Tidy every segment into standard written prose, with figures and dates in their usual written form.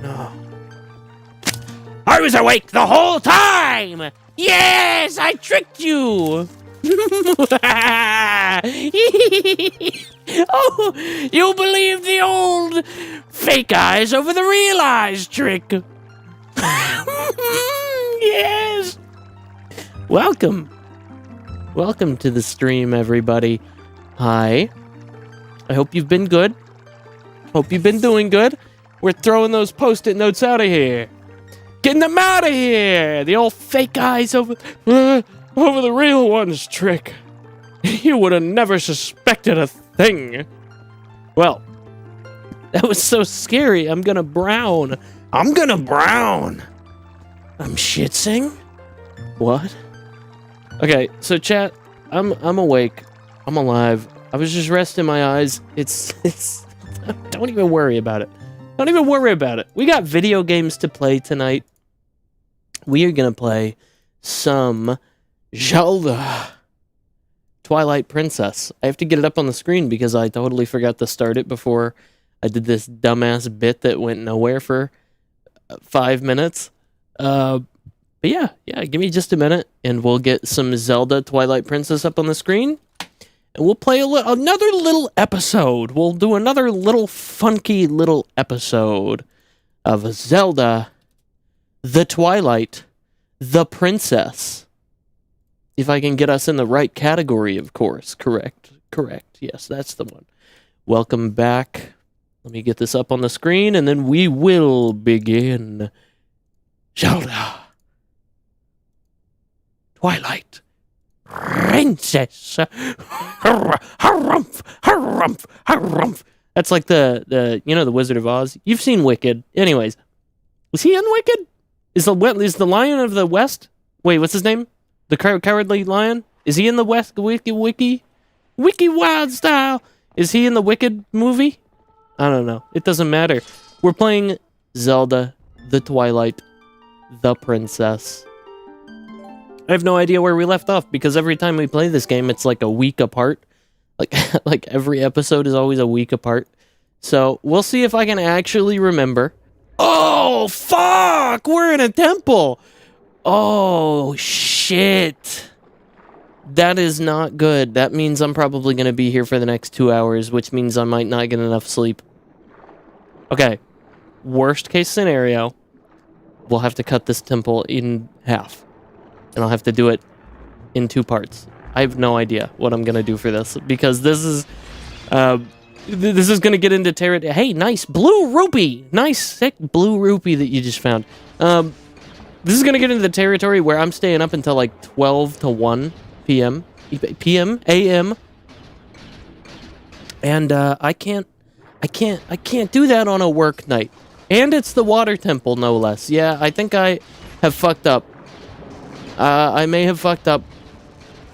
No. I was awake the whole time! Yes, I tricked you! Oh, you believe the old fake eyes over the real eyes trick. Yes. Welcome to the stream, everybody. Hi. I hope you've been good. Hope you've been doing good. We're throwing those post-it notes out of here. Getting them out of here. The old fake eyes over the real ones trick. You would have never suspected a thing. Well, that was so scary. I'm gonna brown. I'm shitsing? What? Okay, so chat, I'm awake. I'm alive. I was just resting my eyes. It's don't even worry about it. Don't even worry about it. We got video games to play tonight. We are gonna play some Zelda. Twilight Princess. I have to get it up on the screen because I totally forgot to start it before I did this dumbass bit that went nowhere for 5 minutes. But yeah, give me just a minute and we'll get some Zelda Twilight Princess up on the screen. And we'll play another little episode. We'll do another little funky little episode of Zelda the Twilight the Princess. If I can get us in the right category, of course. Correct. Yes, that's the one. Welcome back. Let me get this up on the screen, and then we will begin. Zelda. Twilight. Princess. Harumph. That's like the the Wizard of Oz. You've seen Wicked. Anyways. Was he in Wicked? Is the Lion of the West? Wait, what's his name? The Cowardly Lion? Is he in the West Wiki Wild Style? Is he in the Wicked movie? I don't know. It doesn't matter. We're playing Zelda the Twilight the Princess. I have no idea where we left off because every time we play this game, it's like a week apart. Like every episode is always a week apart. So we'll see if I can actually remember. Oh, fuck! We're in a temple! Oh, shit. That is not good. That means I'm probably going to be here for the next 2 hours, which means I might not get enough sleep. Okay. Worst case scenario, we'll have to cut this temple in half. And I'll have to do it in 2 parts. I have no idea what I'm going to do for this, because this is going to get into territory. Hey, nice blue rupee. Nice, sick blue rupee that you just found. This is going to get into the territory where I'm staying up until like 12 to 1 p.m. a.m. And I can't do that on a work night. And it's the water temple, no less. Yeah, I think I have fucked up. I may have fucked up,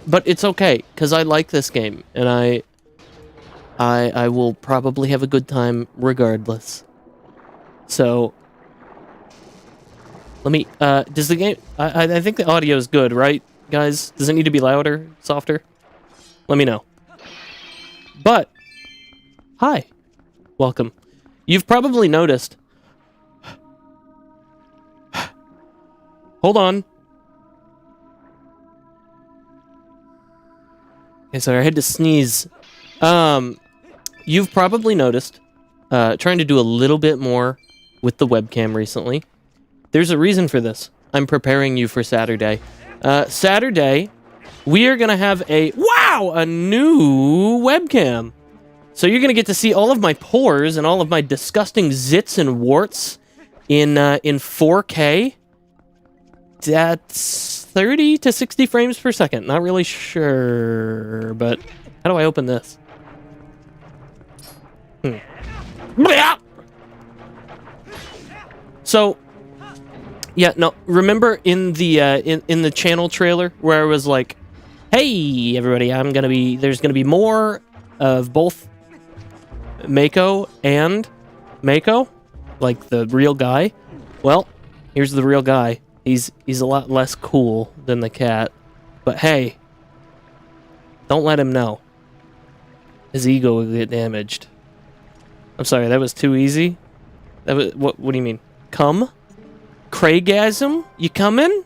but it's okay because I like this game and I will probably have a good time regardless. So let me, does the game, I think the audio is good, right, guys? Does it need to be louder, softer? Let me know. But, hi. Welcome. You've probably noticed. Hold on. Okay, sorry, I had to sneeze. You've probably noticed, trying to do a little bit more with the webcam recently. There's a reason for this. I'm preparing you for Saturday. Saturday, we are going to have a new webcam. So you're going to get to see all of my pores and all of my disgusting zits and warts in 4K. That's 30 to 60 frames per second. Not really sure, but how do I open this? So, yeah, no. Remember in the in the channel trailer where I was like, "Hey, everybody, there's gonna be more of both Meikou and Meikou, like the real guy." Well, here's the real guy. He's a lot less cool than the cat, but hey, don't let him know. His ego will get damaged. I'm sorry, that was too easy. That was what do you mean? Come? Craigasm? You coming?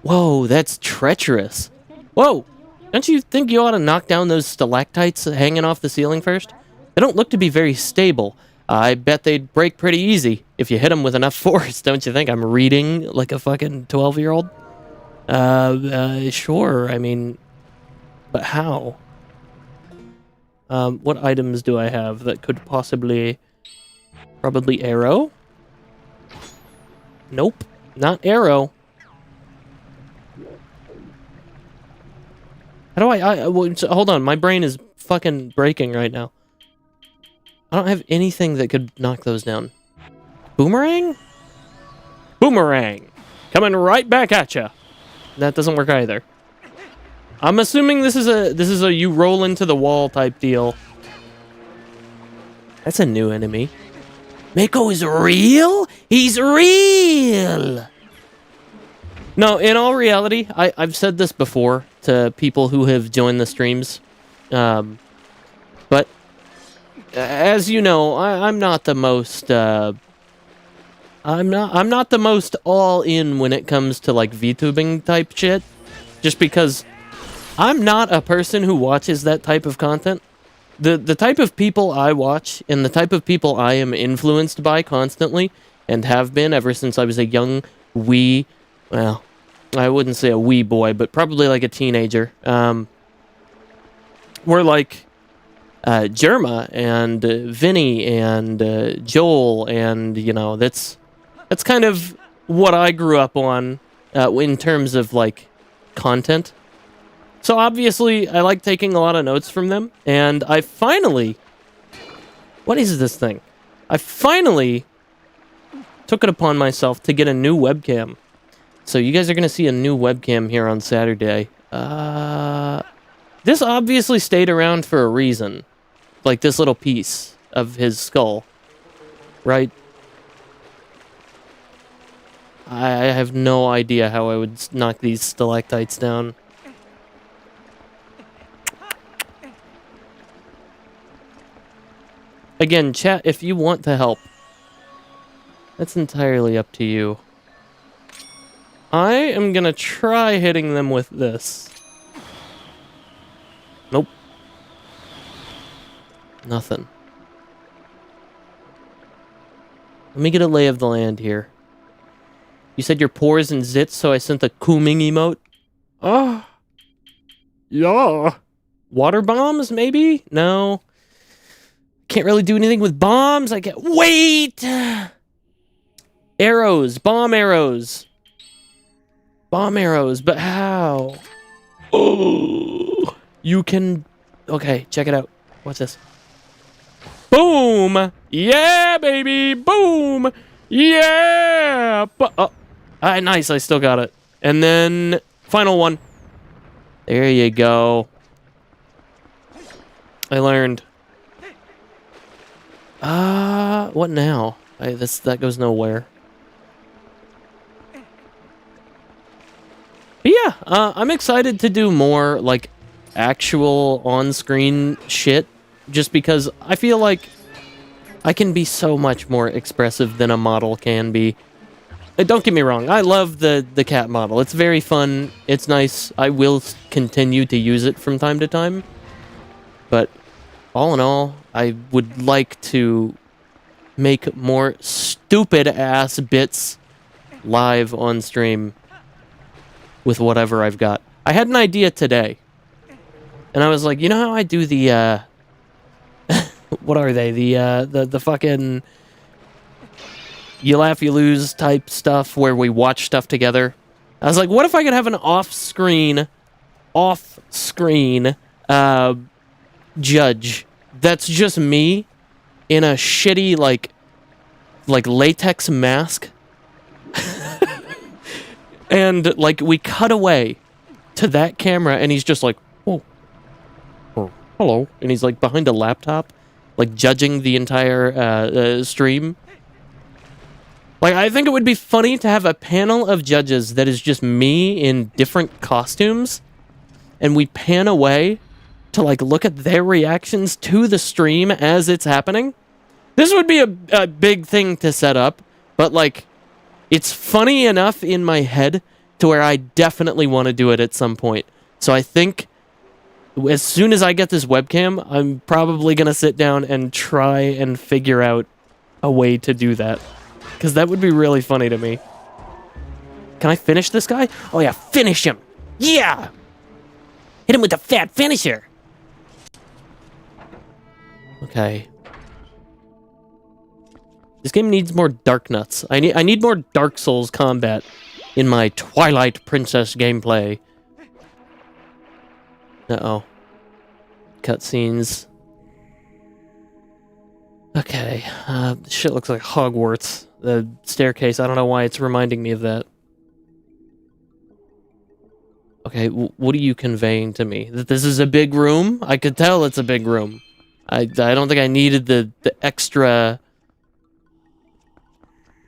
Whoa, that's treacherous. Whoa! Don't you think you ought to knock down those stalactites hanging off the ceiling first? They don't look to be very stable. I bet they'd break pretty easy if you hit them with enough force, don't you think? I'm reading like a fucking 12-year-old? Sure, I mean... But how? What items do I have that could possibly... Probably arrow? Nope, not arrow. How do well, hold on, my brain is fucking breaking right now. I don't have anything that could knock those down. Boomerang? Boomerang! Coming right back at ya. That doesn't work either. I'm assuming this is a you roll into the wall type deal. That's a new enemy. Meikou is real? He's real! No, in all reality, I've said this before to people who have joined the streams. But as you know, I'm not the most I'm not the most all in when it comes to like VTubing type shit. Just because I'm not a person who watches that type of content. The type of people I watch and the type of people I am influenced by constantly and have been ever since I was a young wee, well, I wouldn't say a wee boy, but probably like a teenager. We're like Jerma and Vinny and Joel, and you know that's kind of what I grew up on in terms of like content. So obviously, I like taking a lot of notes from them, and I finally... What is this thing? I finally took it upon myself to get a new webcam. So you guys are going to see a new webcam here on Saturday. This obviously stayed around for a reason. Like this little piece of his skull. Right? I have no idea how I would knock these stalactites down. Again, chat, if you want to help, that's entirely up to you. I am gonna try hitting them with this. Nope. Nothing. Let me get a lay of the land here. You said your pores and zits, so I sent the Kooming emote? Oh. Yeah. Water bombs, maybe? No. Can't really do anything with bombs. I can't... Wait! Arrows. Bomb arrows. Bomb arrows, but how? Oh! You can... Okay, check it out. What's this? Boom! Yeah, baby! Boom! Yeah! Nice, I still got it. And then... Final one. There you go. I learned. What now? That goes nowhere. But yeah, I'm excited to do more, like, actual on-screen shit, just because I feel like I can be so much more expressive than a model can be. Don't get me wrong, I love the cat model. It's very fun, it's nice, I will continue to use it from time to time. But, all in all, I would like to make more stupid-ass bits live on stream with whatever I've got. I had an idea today, and I was like, you know how I do the, what are they? The fucking you laugh, you lose type stuff where we watch stuff together? I was like, what if I could have an off-screen, judge that's just me in a shitty, like latex mask? And, like, we cut away to that camera, and he's just like, oh, hello. And he's, like, behind a laptop, like, judging the entire stream. Like, I think it would be funny to have a panel of judges that is just me in different costumes, and we pan away to, like, look at their reactions to the stream as it's happening. This would be a big thing to set up, But, like, it's funny enough in my head to where I definitely want to do it at some point. So I think as soon as I get this webcam, I'm probably going to sit down and try and figure out a way to do that. Because that would be really funny to me. Can I finish this guy? Oh yeah, finish him! Yeah! Hit him with the fat finisher! Okay. This game needs more Dark Nuts. I need more Dark Souls combat in my Twilight Princess gameplay. Uh-oh. Cutscenes. Okay. This shit looks like Hogwarts. The staircase, I don't know why it's reminding me of that. Okay, what are you conveying to me? That this is a big room? I could tell it's a big room. I don't think I needed the extra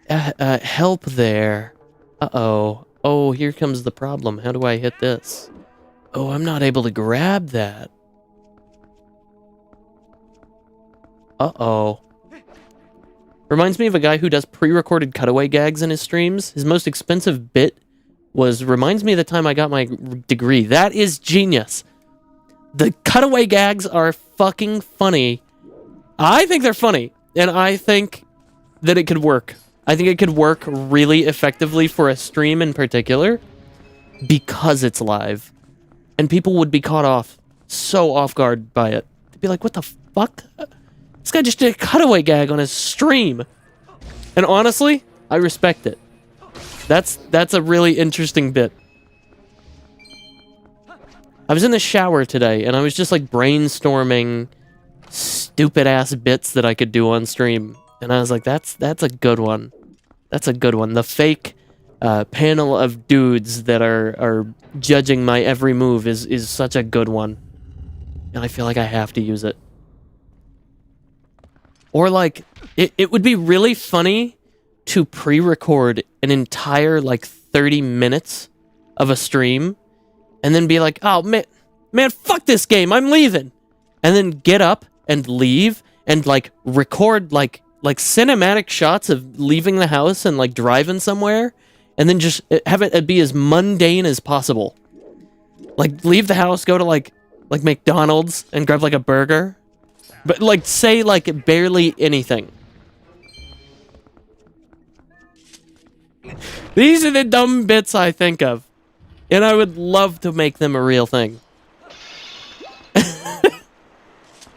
help there. Uh-oh. Oh, here comes the problem. How do I hit this? Oh, I'm not able to grab that. Uh-oh. Reminds me of a guy who does pre-recorded cutaway gags in his streams. His most expensive bit reminds me of the time I got my degree. That is genius. The cutaway gags are fucking funny. I think they're funny, and I think that it could work. I think it could work really effectively for a stream in particular because it's live. And people would be caught so off guard by it. They'd be like, what the fuck? This guy just did a cutaway gag on his stream. And honestly, I respect it. That's a really interesting bit. I was in the shower today, and I was just, like, brainstorming stupid-ass bits that I could do on stream. And I was like, that's a good one. That's a good one. The fake panel of dudes that are judging my every move is such a good one. And I feel like I have to use it. Or, like, it would be really funny to pre-record an entire, like, 30 minutes of a stream and then be like, oh, man, fuck this game, I'm leaving. And then get up and leave and, like, record, like cinematic shots of leaving the house and, like, driving somewhere and then just have it be as mundane as possible. Like, leave the house, go to, like McDonald's and grab, like, a burger. But, like, say, like, barely anything. These are the dumb bits I think of. And I would love to make them a real thing.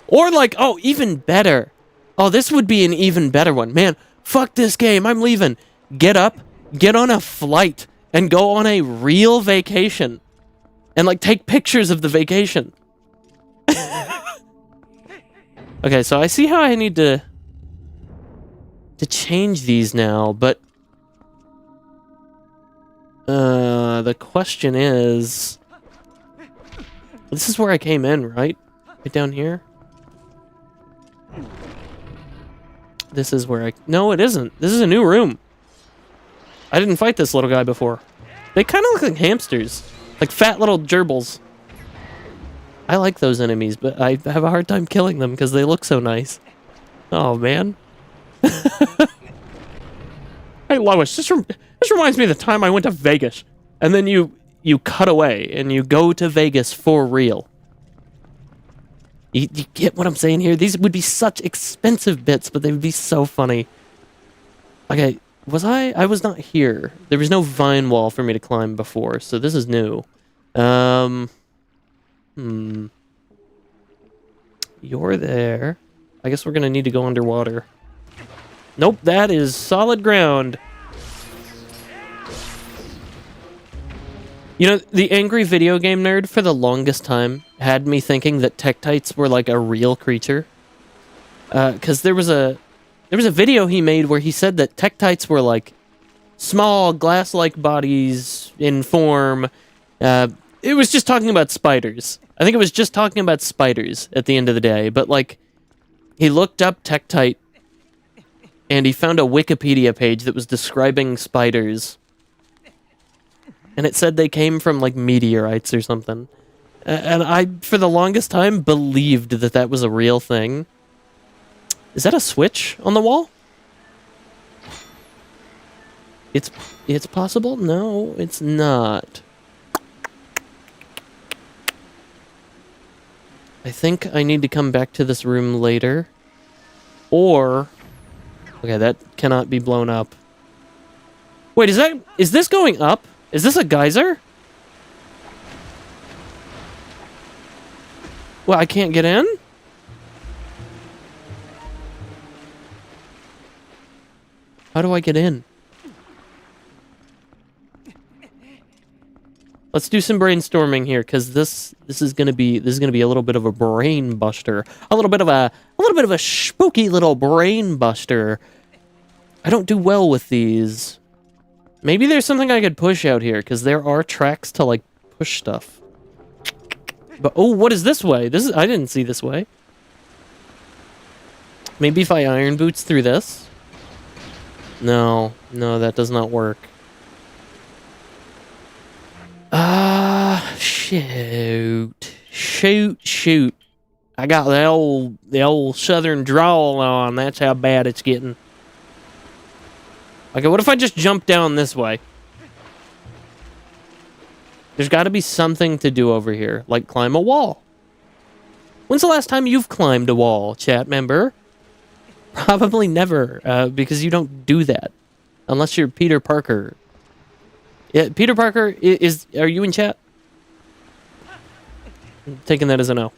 Or, like, oh, even better. Oh, this would be an even better one. Man, fuck this game, I'm leaving. Get up, get on a flight, and go on a real vacation. And, like, take pictures of the vacation. Okay, so I see how I need to change these now, but the question is, this is where I came in, right? Right down here? This is where no, it isn't. This is a new room. I didn't fight this little guy before. They kind of look like hamsters. Like fat little gerbils. I like those enemies, but I have a hard time killing them because they look so nice. Oh, man. Hey, Lois, this reminds me of the time I went to Vegas. And then you cut away and you go to Vegas for real. You get what I'm saying here? These would be such expensive bits, but they would be so funny. Okay, I was not here. There was no vine wall for me to climb before, so this is new. You're there. I guess we're gonna need to go underwater. Nope, that is solid ground. You know, the angry video game nerd for the longest time had me thinking that Tektites were like a real creature. Because there was a video he made where he said that Tektites were like small glass-like bodies in form. It was just talking about spiders. I think it was just talking about spiders at the end of the day. But like, he looked up Tektite and he found a Wikipedia page that was describing spiders. And it said they came from, like, meteorites or something. And I, for the longest time, believed that that was a real thing. Is that a switch on the wall? It's possible? No, it's not. I think I need to come back to this room later. Or... Okay, that cannot be blown up. Wait, is this going up? Is this a geyser? Well, I can't get in? How do I get in? Let's do some brainstorming here, because this is gonna be a little bit of a brain buster, a little bit of a spooky little brain buster. I don't do well with these. Maybe there's something I could push out here, because there are tracks to like push stuff. But oh, what is this way? I didn't see this way. Maybe if I iron boots through this. No, that does not work. Shoot. I got the old southern drawl on. That's how bad it's getting. Okay, what if I just jump down this way? There's got to be something to do over here, like climb a wall. When's the last time you've climbed a wall, chat member? Probably never, because you don't do that. Unless you're Peter Parker. Yeah, Peter Parker, are you in chat? I'm taking that as a no.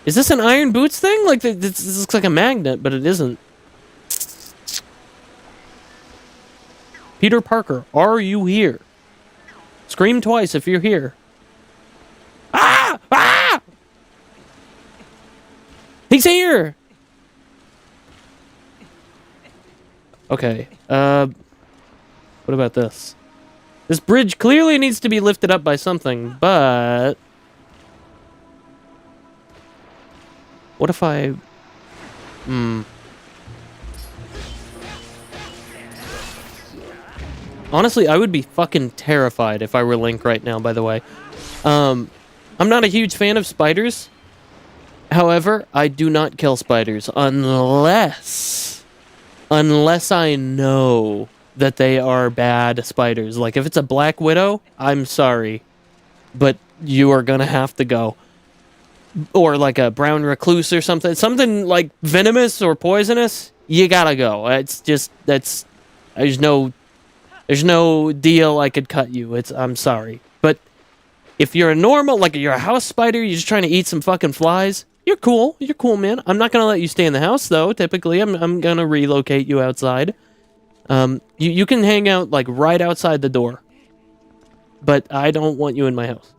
Is this an iron boots thing? Like, this looks like a magnet, but it isn't. Peter Parker, are you here? Scream twice if you're here. Ah! Ah! He's here! Okay, what about this? This bridge clearly needs to be lifted up by something, but... What if I... Honestly, I would be fucking terrified if I were Link right now, by the way. I'm not a huge fan of spiders. However, I do not kill spiders unless I know that they are bad spiders. Like, if it's a black widow, I'm sorry, but you are gonna have to go. Or like a brown recluse or something like venomous or poisonous, you gotta go. It's just, there's no deal I could cut you. I'm sorry. But if you're a normal, like you're a house spider, you're just trying to eat some fucking flies, you're cool. You're cool, man. I'm not gonna let you stay in the house, though. Typically, I'm gonna relocate you outside. You can hang out, like, right outside the door. But I don't want you in my house.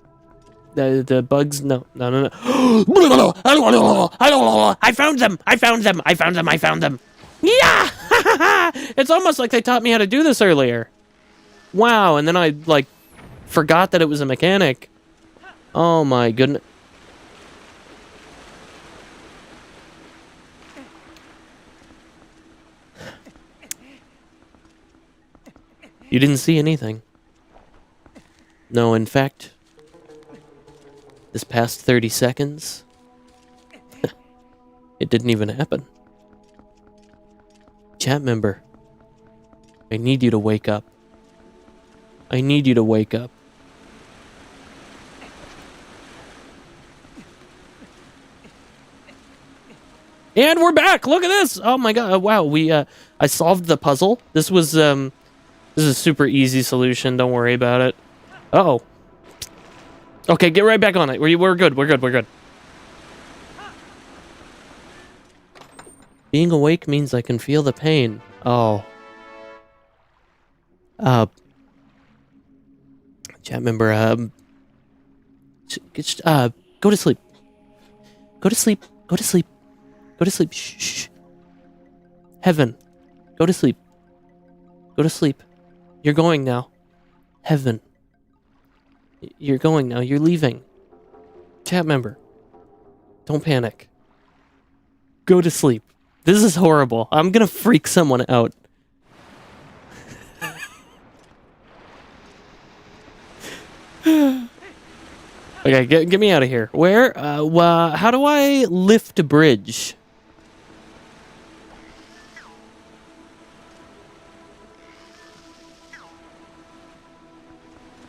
The bugs, no. I found them! Yeah! It's almost like they taught me how to do this earlier. Wow, and then I, like, forgot that it was a mechanic. Oh my goodness. You didn't see anything. No, in fact, this past 30 seconds, it didn't even happen. Chat member, I need you to wake up. I need you to wake up. And we're back! Look at this! Oh my god, wow, I solved the puzzle. This is a super easy solution, don't worry about it. Uh-oh. Okay, get right back on it. We're good. Being awake means I can feel the pain. Oh. Chat member, go to sleep. Go to sleep. Go to sleep. Go to sleep. Shh. Heaven. Go to sleep. Go to sleep. You're going now. Heaven. You're going now. You're leaving. Chat member. Don't panic. Go to sleep. This is horrible. I'm gonna freak someone out. Okay, get me out of here. Where? How do I lift a bridge?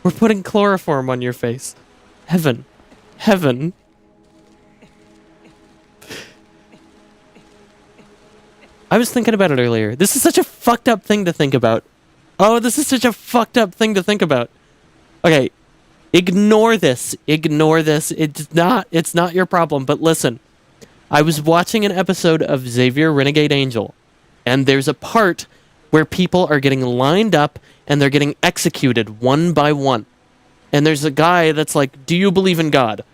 We're putting chloroform on your face. Heaven. Heaven. I was thinking about it earlier. This is such a fucked up thing to think about. Oh, this is such a fucked up thing to think about. Okay. Ignore this. Ignore this. It's not your problem, but listen. I was watching an episode of Xavier Renegade Angel, and there's a part where people are getting lined up and they're getting executed one by one. And there's a guy that's like, "Do you believe in God?"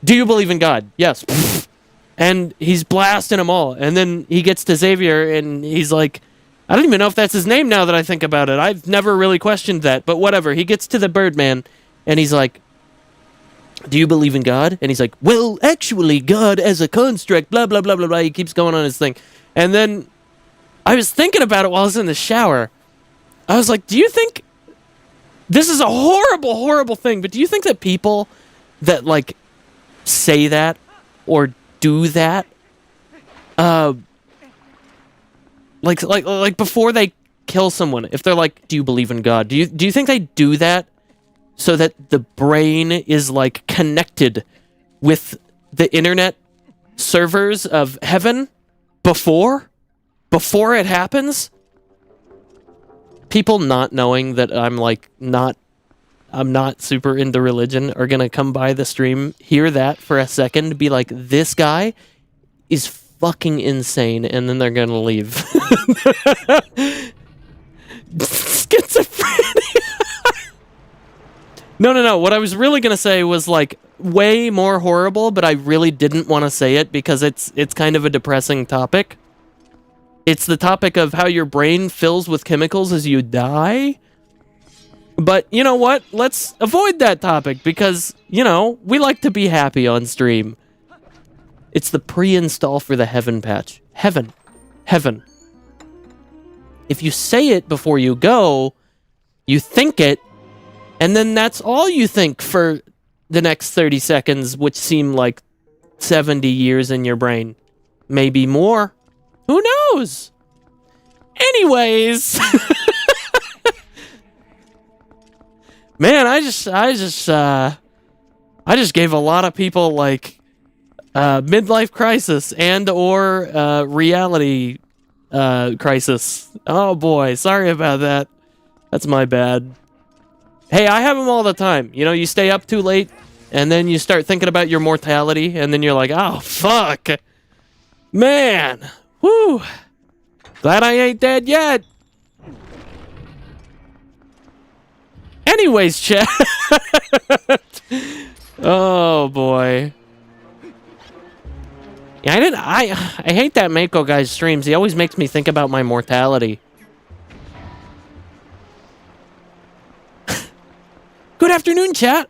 "Do you believe in God?" "Yes." And he's blasting them all. And then he gets to Xavier and he's like, I don't even know if that's his name now that I think about it. I've never really questioned that, but whatever. He gets to the Birdman and he's like, "Do you believe in God?" And he's like, "Well, actually, God as a construct, blah, blah, blah, blah, blah." He keeps going on his thing. And then I was thinking about it while I was in the shower. I was like, do you think... This is a horrible, horrible thing, but do you think that people that, like, say that or do that, like before they kill someone, if they're like, "Do you believe in God?" Do you think they do that so that the brain is, like, connected with the internet servers of heaven before it happens? People not knowing that I'm not super into religion are gonna come by the stream, hear that for a second, be like, "This guy is fucking insane," and then they're gonna leave. Schizophrenia. No. What I was really gonna say was, like, way more horrible, but I really didn't want to say it because it's kind of a depressing topic. It's the topic of how your brain fills with chemicals as you die. But you know what? Let's avoid that topic because, you know, we like to be happy on stream. It's the pre-install for the heaven patch. Heaven. Heaven. If you say it before you go, you think it, and then that's all you think for the next 30 seconds, which seem like 70 years in your brain. Maybe more. Who knows? Anyways. Man, I just gave a lot of people, like, midlife crisis and or reality crisis. Oh boy, sorry about that. That's my bad. Hey, I have them all the time. You know, you stay up too late, and then you start thinking about your mortality, and then you're like, "Oh, fuck. Man. Whew. Glad I ain't dead yet." Anyways, chat. Oh boy. Yeah, I hate that Meikou guy's streams. He always makes me think about my mortality. Good afternoon, chat.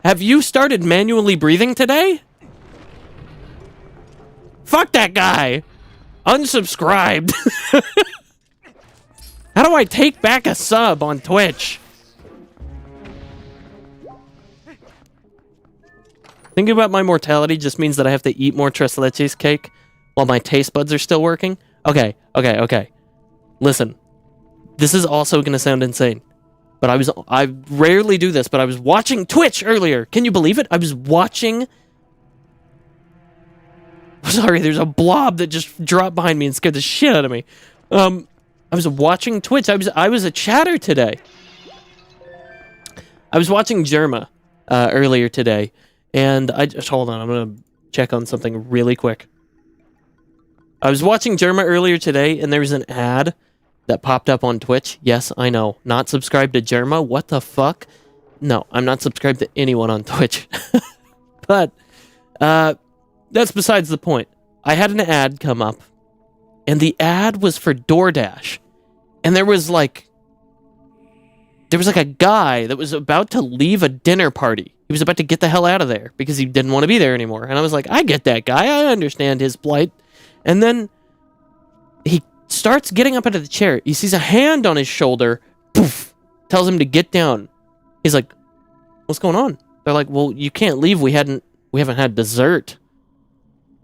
Have you started manually breathing today? Fuck that guy. Unsubscribed. How do I take back a sub on Twitch? Thinking about my mortality just means that I have to eat more tres leches cake while my taste buds are still working. Okay. Listen, this is also going to sound insane, but I rarely do this, but I was watching Twitch earlier. Can you believe it? I was watching... Sorry, there's a blob that just dropped behind me and scared the shit out of me. I was watching Twitch. I was a chatter today. I was watching Germa earlier today. And hold on, I'm going to check on something really quick. I was watching Germa earlier today, and there was an ad that popped up on Twitch. Yes, I know. Not subscribed to Germa? What the fuck? No, I'm not subscribed to anyone on Twitch. But, that's besides the point. I had an ad come up, and the ad was for DoorDash. And there was like a guy that was about to leave a dinner party. He was about to get the hell out of there because he didn't want to be there anymore. And I was like, I get that guy. I understand his plight. And then he starts getting up into the chair. He sees a hand on his shoulder. Poof. Tells him to get down. He's like, what's going on? They're like, well, you can't leave. We haven't had dessert.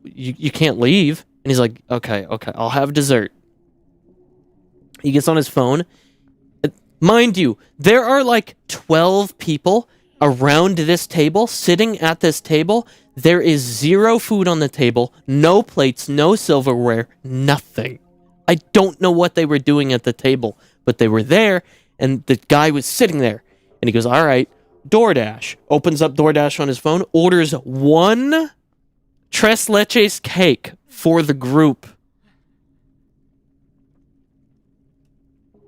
You can't leave. And he's like, okay, I'll have dessert. He gets on his phone. Mind you, there are like 12 people around this table, sitting at this table. There is zero food on the table, no plates, no silverware, nothing. I don't know what they were doing at the table, but they were there, and the guy was sitting there. And he goes, all right, DoorDash. Opens up DoorDash on his phone, orders 1 tres leches cake for the group.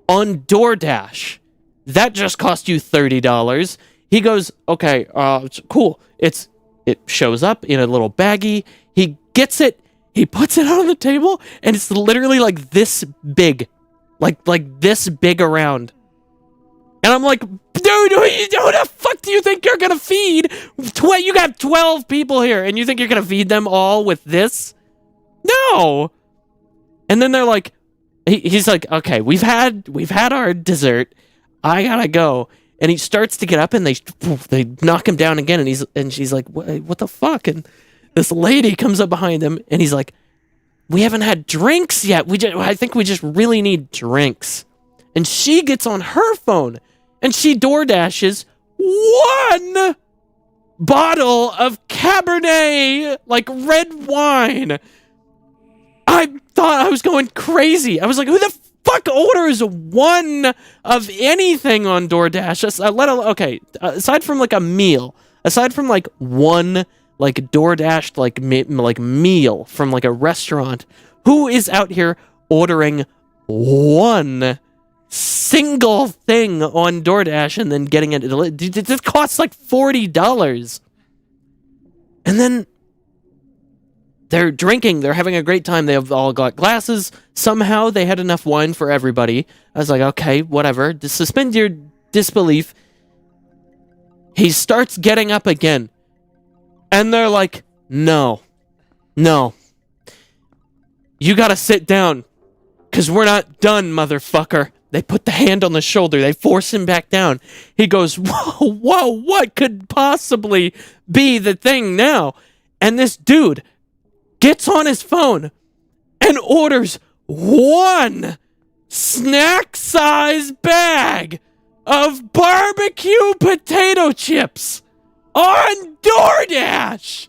On DoorDash. That just cost you $30. He goes, okay, cool. It shows up in a little baggie. He gets it. He puts it out on the table, and it's literally like this big. Like this big around. And I'm like, dude, who the fuck do you think you're gonna feed? You got 12 people here, and you think you're gonna feed them all with this? No. And then they're like, he's like, okay, we've had our dessert. I gotta go. And he starts to get up, and they knock him down again, and she's like, what the fuck? And this lady comes up behind him, and he's like, we haven't had drinks yet. I think we just really need drinks. And she gets on her phone, and she DoorDashes 1 bottle of Cabernet, like red wine. I thought I was going crazy. I was like, who the fuck orders 1 of anything on DoorDash? Aside from like a meal, aside from like 1 like DoorDash like meal from like a restaurant, who is out here ordering 1 single thing on DoorDash and then getting it delivered? This costs like $40. And then they're drinking, they're having a great time, they have all got glasses. Somehow they had enough wine for everybody. I was like, okay, whatever. Just suspend your disbelief. He starts getting up again. And they're like, no. You gotta sit down. 'Cause we're not done, motherfucker. They put the hand on the shoulder. They force him back down. He goes, whoa, what could possibly be the thing now? And this dude gets on his phone and orders 1 snack-size bag of barbecue potato chips on DoorDash.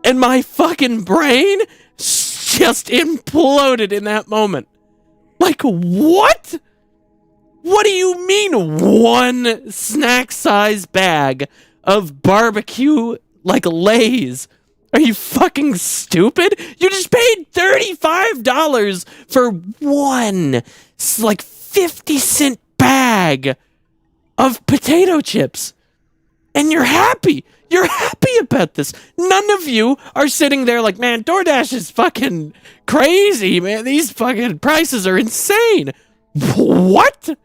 And my fucking brain just imploded in that moment. Like, what? What do you mean 1 snack-size bag of barbecue, like, Lay's? Are you fucking stupid? You just paid $35 for 1, like, 50-cent bag of potato chips. And you're happy. You're happy about this. None of you are sitting there like, man, DoorDash is fucking crazy, man. These fucking prices are insane. What?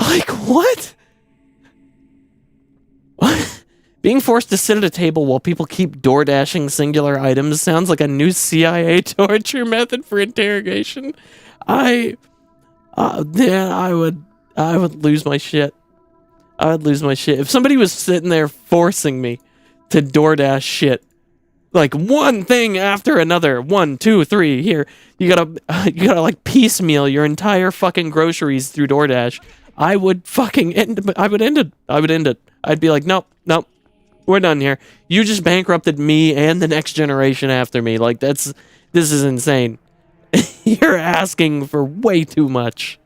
Like, what? What? Being forced to sit at a table while people keep DoorDashing singular items sounds like a new CIA torture method for interrogation. I would lose my shit. I would lose my shit. If somebody was sitting there forcing me to DoorDash shit, like one thing after another, 1, 2, 3, here, you gotta like piecemeal your entire fucking groceries through DoorDash, I would end it. I'd be like, nope, we're done here. You just bankrupted me and the next generation after me. Like, this is insane. You're asking for way too much.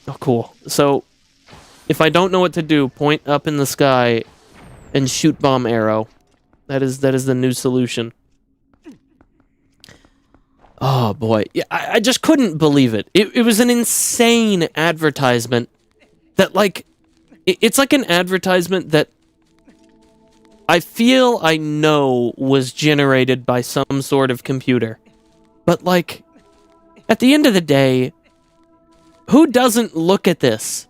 Oh, cool. So, if I don't know what to do, point up in the sky and shoot bomb arrow. That is the new solution. Oh, boy. Yeah, I just couldn't believe it. It was an insane advertisement that, like, it's like an advertisement that I feel I know was generated by some sort of computer. But, like, at the end of the day, who doesn't look at this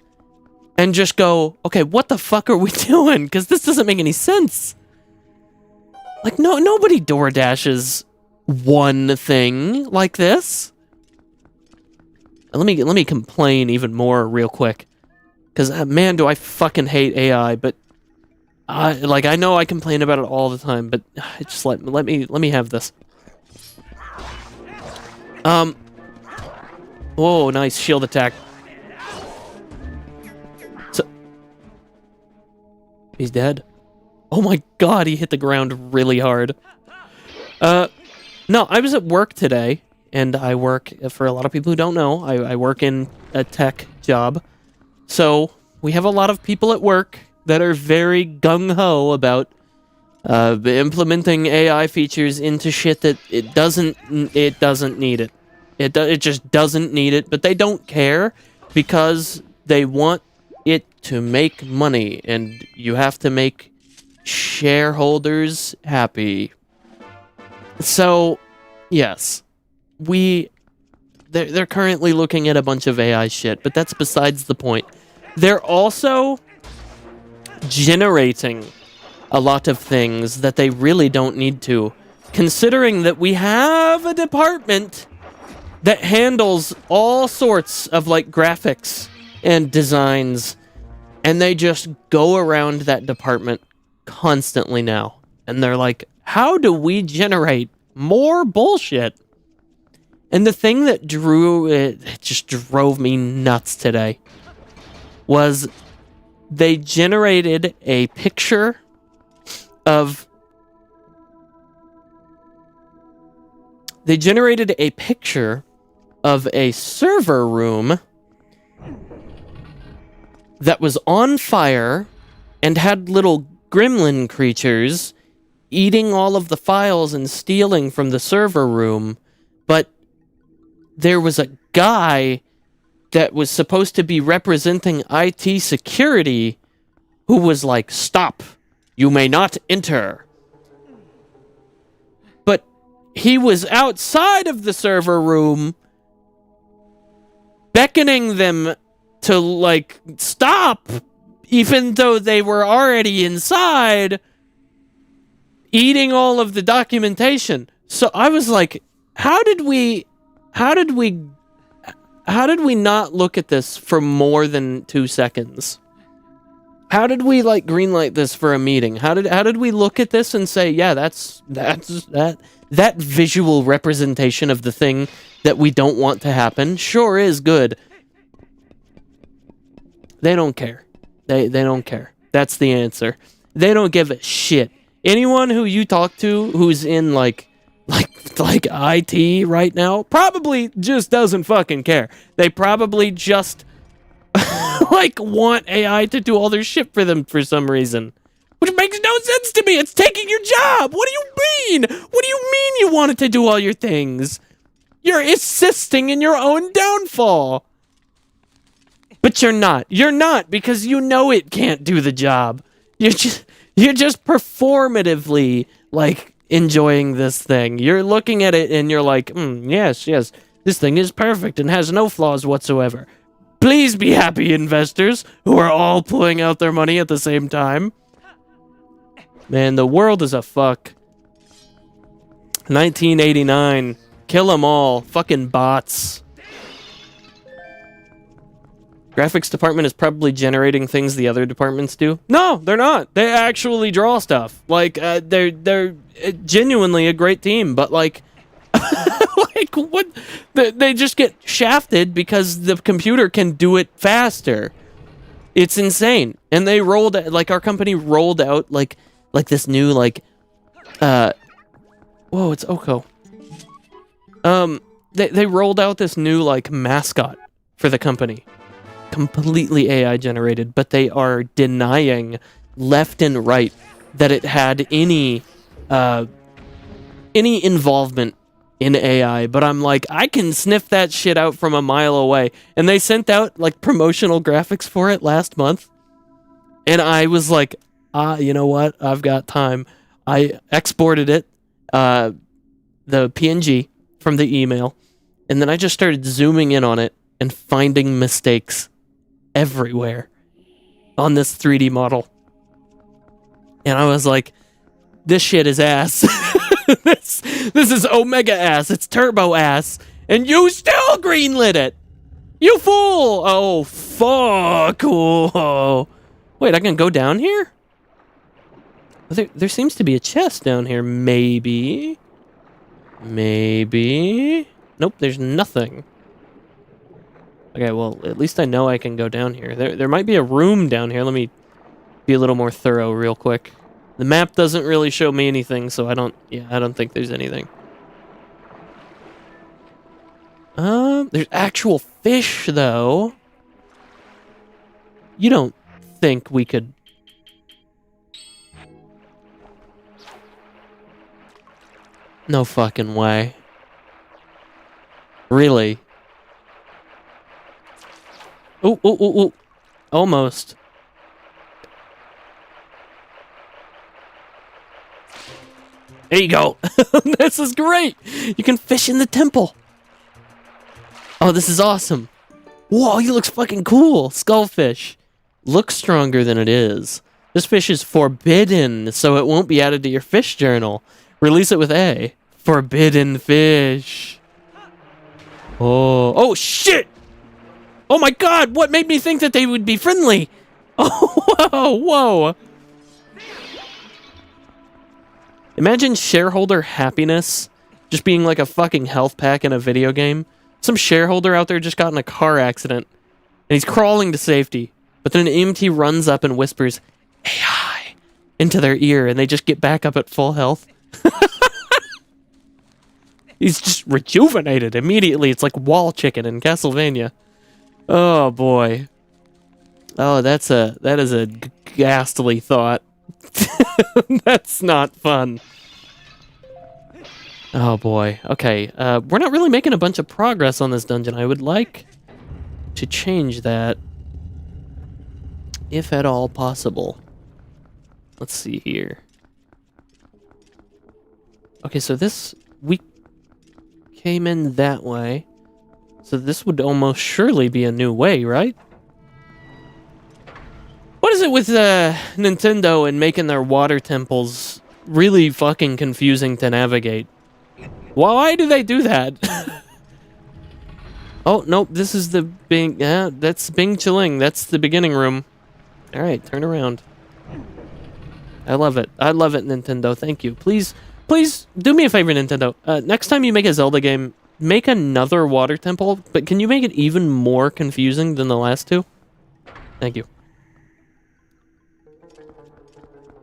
and just go, okay, what the fuck are we doing? Because this doesn't make any sense. Like, nobody DoorDashes one thing like this. Let me complain even more real quick. Because, man, do I fucking hate AI, but like, I know I complain about it all the time, but just let me have this. Oh, nice shield attack. So, he's dead. Oh my god, he hit the ground really hard. No, I was at work today, and I work, for a lot of people who don't know, I work in a tech job. So, we have a lot of people at work that are very gung-ho about implementing AI features into shit that it doesn't need it. It just doesn't need it, but they don't care because they want it to make money, and you have to make shareholders happy. So, yes, they're currently looking at a bunch of AI shit, but that's besides the point. They're also generating a lot of things that they really don't need to, considering that we have a department that handles all sorts of like graphics and designs, and they just go around that department constantly now, and they're like, how do we generate more bullshit? And the thing that it just drove me nuts today was they generated a picture of a server room that was on fire and had little gremlin creatures eating all of the files and stealing from the server room, but there was a guy that was supposed to be representing IT security who was like, "Stop, you may not enter." But he was outside of the server room beckoning them to like stop, even though they were already inside eating all of the documentation. So I was like, how did we not look at this for more than 2 seconds? How did we like greenlight this for a meeting? How did we look at this and say, yeah, that visual representation of the thing that we don't want to happen sure is good. They don't care. They don't care. That's the answer. They don't give a shit. Anyone who you talk to who's in like IT right now probably just doesn't fucking care. They probably just like want AI to do all their shit for them for some reason. Which makes no sense to me. It's taking your job. What do you mean? What do you mean you want it to do all your things? You're assisting in your own downfall. But you're not. You're not, because you know it can't do the job. You're just performatively like enjoying this thing. You're looking at it and you're like, yes, this thing is perfect and has no flaws whatsoever. Please be happy, investors who are all pulling out their money at the same time. Man, the world is a fuck. 1989. Kill them all. Fucking bots. Graphics department is probably generating things the other departments do. No, they're not. They actually draw stuff. Like, they're genuinely a great team, but like, like what? They just get shafted because the computer can do it faster. It's insane. And they rolled, like, our company rolled out like this new like, whoa, it's Oko. They rolled out this new like mascot for the company. Completely AI generated, but they are denying left and right that it had any involvement in AI. But I'm like, I can sniff that shit out from a mile away. And they sent out like promotional graphics for it last month, and I was like, you know what? I've got time. I exported it, the PNG from the email, and then I just started zooming in on it and finding mistakes everywhere on this 3D model. And I was like, this shit is ass. this is Omega ass. It's turbo ass. And you still greenlit it. You fool. Oh, fuck. Oh. Wait, I can go down here? There seems to be a chest down here. Maybe. Nope, there's nothing. Okay, well, at least I know I can go down here. There might be a room down here. Let me be a little more thorough real quick. The map doesn't really show me anything, so I don't think there's anything. There's actual fish, though. You don't think we could... No fucking way. Really? Oh, oh, oh, oh. Almost. There you go. This is great. You can fish in the temple. Oh, this is awesome. Whoa, he looks fucking cool. Skullfish. Looks stronger than it is. This fish is forbidden, so it won't be added to your fish journal. Release it with A. Forbidden fish. Oh shit! Oh my god, what made me think that they would be friendly? Oh, whoa. Imagine shareholder happiness just being like a fucking health pack in a video game. Some shareholder out there just got in a car accident, and he's crawling to safety. But then an EMT runs up and whispers, AI, into their ear, and they just get back up at full health. He's just rejuvenated immediately. It's like wall chicken in Castlevania. Oh, boy. Oh, that is a ghastly thought. That's not fun. Oh boy. Okay, we're not really making a bunch of progress on this dungeon. I would like to change that, if at all possible. Let's see here. Okay, so we came in that way. So this would almost surely be a new way, right? What is it with Nintendo and making their water temples really fucking confusing to navigate? Why do they do that? Oh, nope, this is the Bing... Yeah, that's Bing Chiling. That's the beginning room. Alright, turn around. I love it. I love it, Nintendo. Thank you. Please do me a favor, Nintendo. Next time you make a Zelda game, make another water temple, but can you make it even more confusing than the last two? Thank you.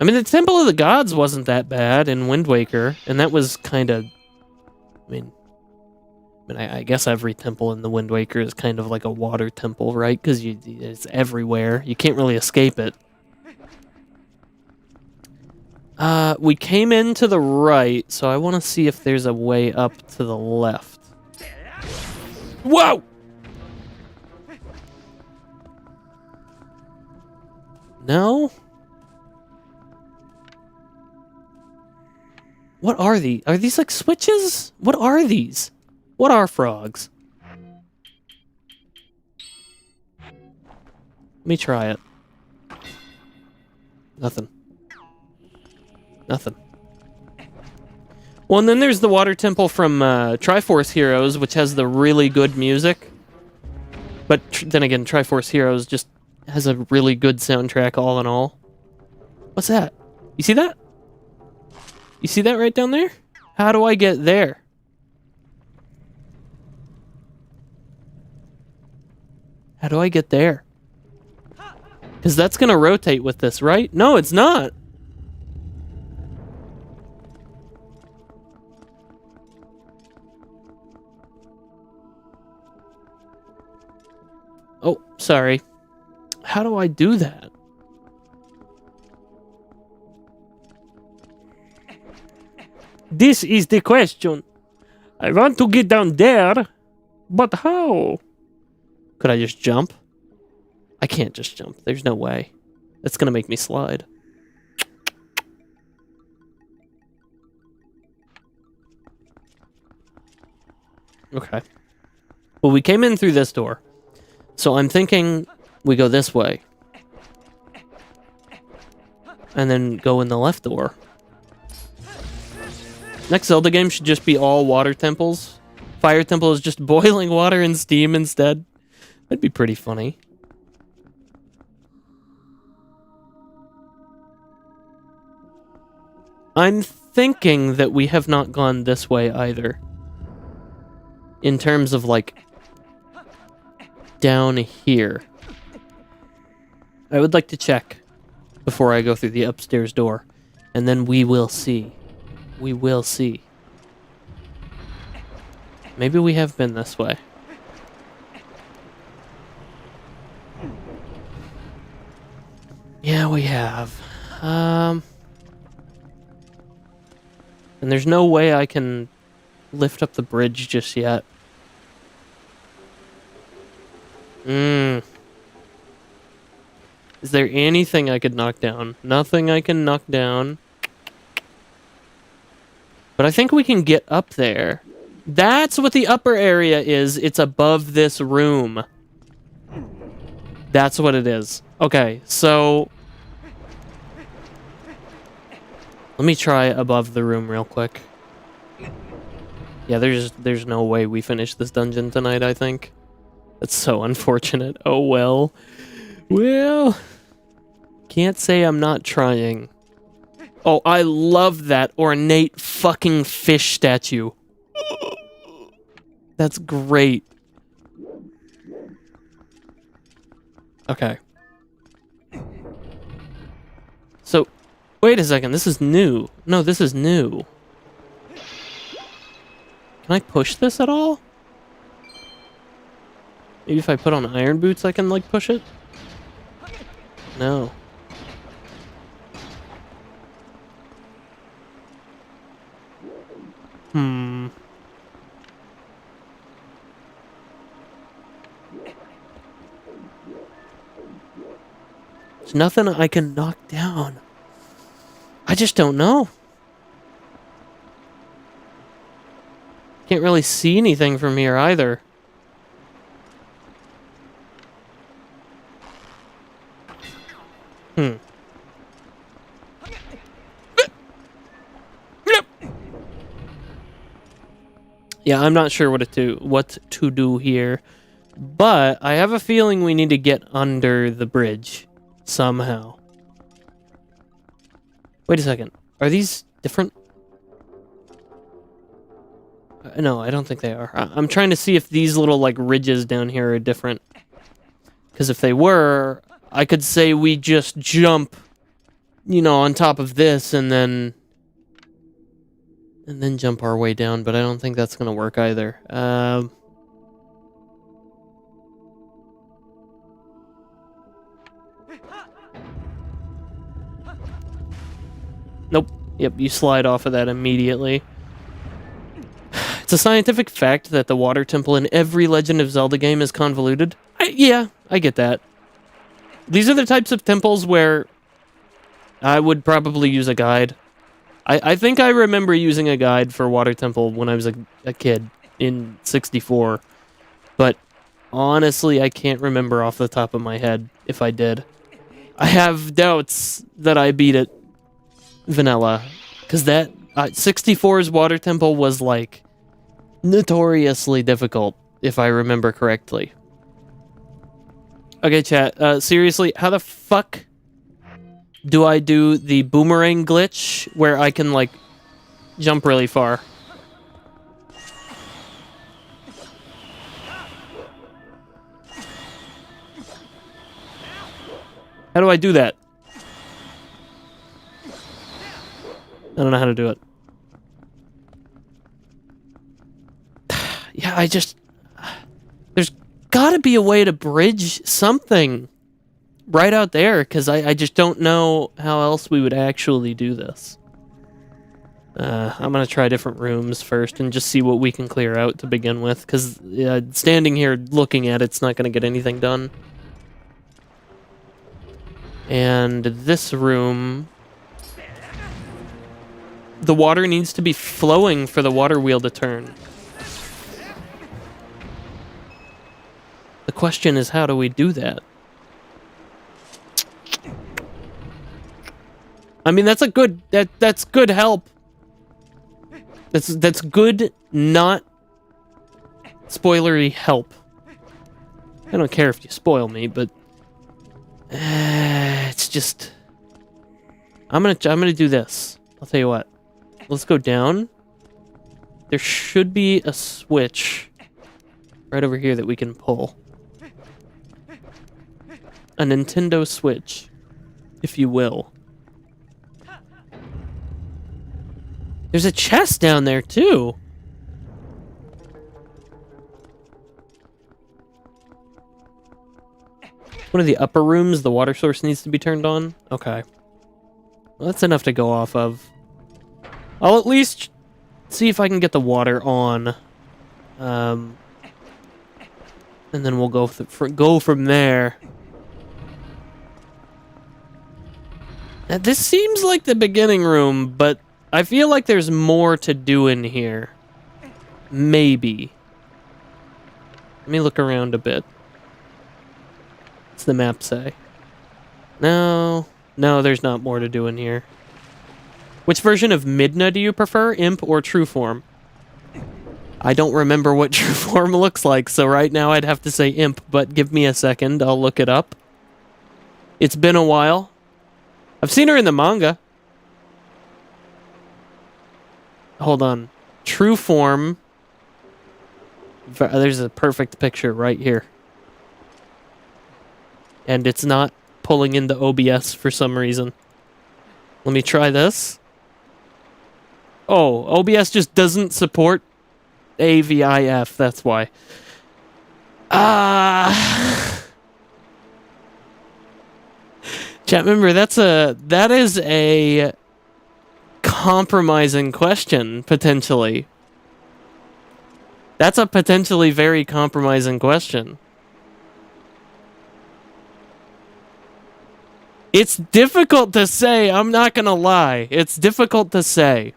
I mean, the Temple of the Gods wasn't that bad in Wind Waker, and that was kind of... I guess every temple in the Wind Waker is kind of like a water temple, right? Because it's everywhere. You can't really escape it. We came in to the right, so I want to see if there's a way up to the left. Whoa! No? What are these? Are these like switches? What are these? What are frogs? Let me try it. Nothing. Nothing. Well, and then there's the water temple from Triforce Heroes, which has the really good music. But then again, Triforce Heroes just has a really good soundtrack all in all. What's that? You see that? You see that right down there? How do I get there? How do I get there? Because that's going to rotate with this, right? No, it's not. Oh, sorry. How do I do that? This is the question. I want to get down there, but how? Could I just jump? I can't just jump. There's no way. That's gonna make me slide. Okay. Well, we came in through this door. So I'm thinking we go this way. And then go in the left door. Next Zelda game should just be all water temples. Fire temple is just boiling water and steam instead. That'd be pretty funny. I'm thinking that we have not gone this way either. In terms of, like, down here. I would like to check before I go through the upstairs door, and then we will see. We will see. Maybe we have been this way. Yeah, we have. And there's no way I can lift up the bridge just yet. Is there anything I could knock down? Nothing I can knock down. But I think we can get up there. That's what the upper area is. It's above this room. That's what it is. Okay, so... let me try above the room real quick. Yeah, there's no way we finish this dungeon tonight, I think. That's so unfortunate. Oh, well. Well... can't say I'm not trying. Oh, I love that ornate fucking fish statue. That's great. Okay. So, wait a second. This is new. No, this is new. Can I push this at all? Maybe if I put on iron boots, I can, like, push it? No. There's nothing I can knock down. I just don't know. Can't really see anything from here either. Yeah, I'm not sure what to do here, but I have a feeling we need to get under the bridge somehow. Wait a second. Are these different? No, I don't think they are. I'm trying to see if these little, like, ridges down here are different. Because if they were, I could say we just jump, you know, on top of this and then jump our way down, but I don't think that's going to work either. Nope. Yep, you slide off of that immediately. It's a scientific fact that the water temple in every Legend of Zelda game is convoluted. Yeah, I get that. These are the types of temples where I would probably use a guide. I think I remember using a guide for Water Temple when I was a kid in 64. But honestly, I can't remember off the top of my head if I did. I have doubts that I beat it vanilla. Because that 64's Water Temple was, like, notoriously difficult, if I remember correctly. Okay, chat. Seriously, how the fuck do I do the boomerang glitch where I can, like, jump really far? How do I do that? I don't know how to do it. Yeah, there's gotta be a way to bridge something right out there, because I just don't know how else we would actually do this. I'm gonna try different rooms first and just see what we can clear out to begin with, because standing here looking at it's not gonna get anything done. And this room, the water needs to be flowing for the water wheel to turn. The question is, how do we do that? I mean, that's a good that's good help. That's good, not spoilery help. I don't care if you spoil me, but it's just I'm gonna do this. I'll tell you what. Let's go down. There should be a switch right over here that we can pull. A Nintendo Switch, if you will. There's a chest down there, too. One of the upper rooms, the water source needs to be turned on. Okay. Well, that's enough to go off of. I'll at least see if I can get the water on. And then we'll go from there. Now, this seems like the beginning room, but I feel like there's more to do in here. Maybe. Let me look around a bit. What's the map say? No, there's not more to do in here. Which version of Midna do you prefer, Imp or True Form? I don't remember what True Form looks like, so right now I'd have to say Imp, but give me a second, I'll look it up. It's been a while. I've seen her in the manga. Hold on. True Form. There's a perfect picture right here. And it's not pulling into OBS for some reason. Let me try this. Oh, OBS just doesn't support AVIF, that's why. Chat member, that is a compromising question, potentially. That's a potentially very compromising question. It's difficult to say, I'm not gonna lie. It's difficult to say.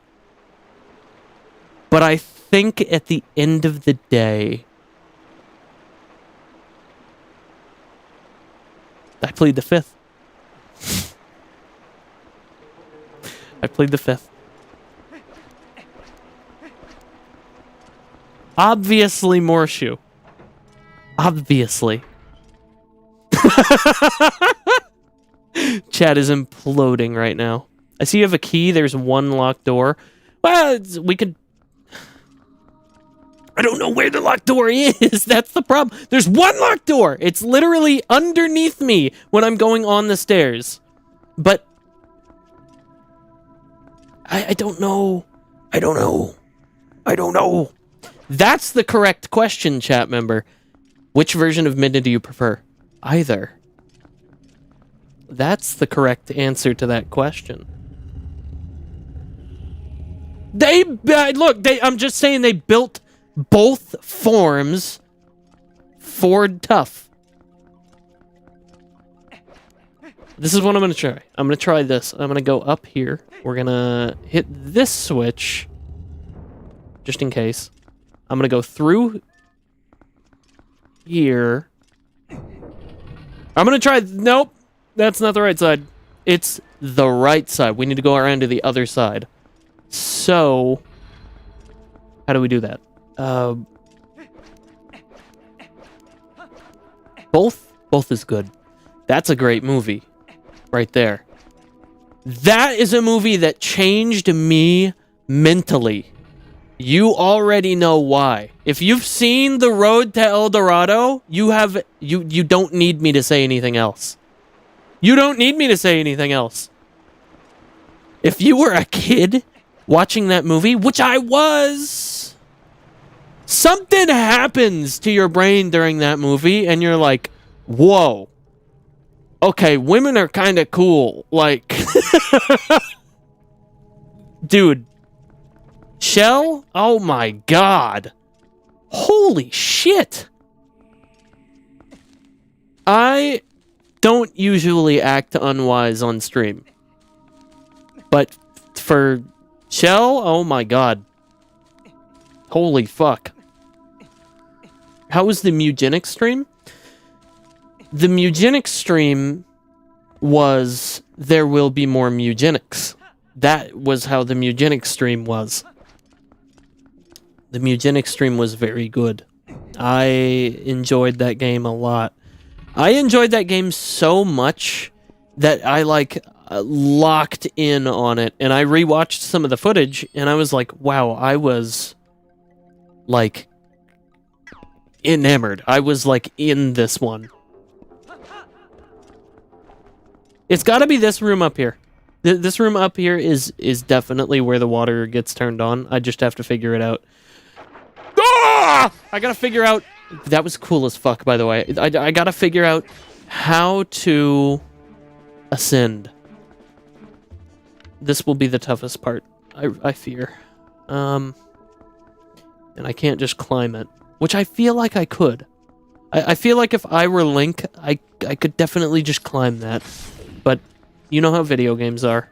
But I think at the end of the day, I plead the fifth. I plead the fifth. Obviously, Morshu. Obviously. Chat is imploding right now. I see you have a key. There's one locked door. Well, we could... I don't know where the locked door is. That's the problem. There's one locked door. It's literally underneath me when I'm going on the stairs. But... I don't know. I don't know. I don't know. That's the correct question, chat member. Which version of Midna do you prefer? Either. That's the correct answer to that question. I'm just saying they built both forms for tough. This is what I'm going to try. I'm going to try this. I'm going to go up here. We're going to hit this switch. Just in case. I'm going to go through here. I'm going to try... Nope. That's not the right side. It's the right side. We need to go around to the other side. So... how do we do that? Both is good. That's a great movie. Right there. That is a movie that changed me mentally. You already know why. If you've seen The Road to El Dorado, you don't need me to say anything else. You don't need me to say anything else. If you were a kid watching that movie, which I was, something happens to your brain during that movie, and you're like, whoa. Okay, women are kind of cool. Like, dude. Shell? Oh my god. Holy shit. I don't usually act unwise on stream. But for Shell, oh my god. Holy fuck. How was the Mugenics stream? The Mugenics stream was There Will Be More Mugenics. That was how the Mugenics stream was. The Mugenics stream was very good. I enjoyed that game a lot. I enjoyed that game so much that I, locked in on it. And I rewatched some of the footage, and I was like, wow, I was, enamored. I was, in this one. It's got to be this room up here. This room up here is definitely where the water gets turned on. I just have to figure it out. Ah! I gotta figure out... That was cool as fuck, by the way. I gotta figure out how to ascend. This will be the toughest part, I fear. And I can't just climb it, which I feel like I could. I feel like if I were Link, I could definitely just climb that. But you know how video games are.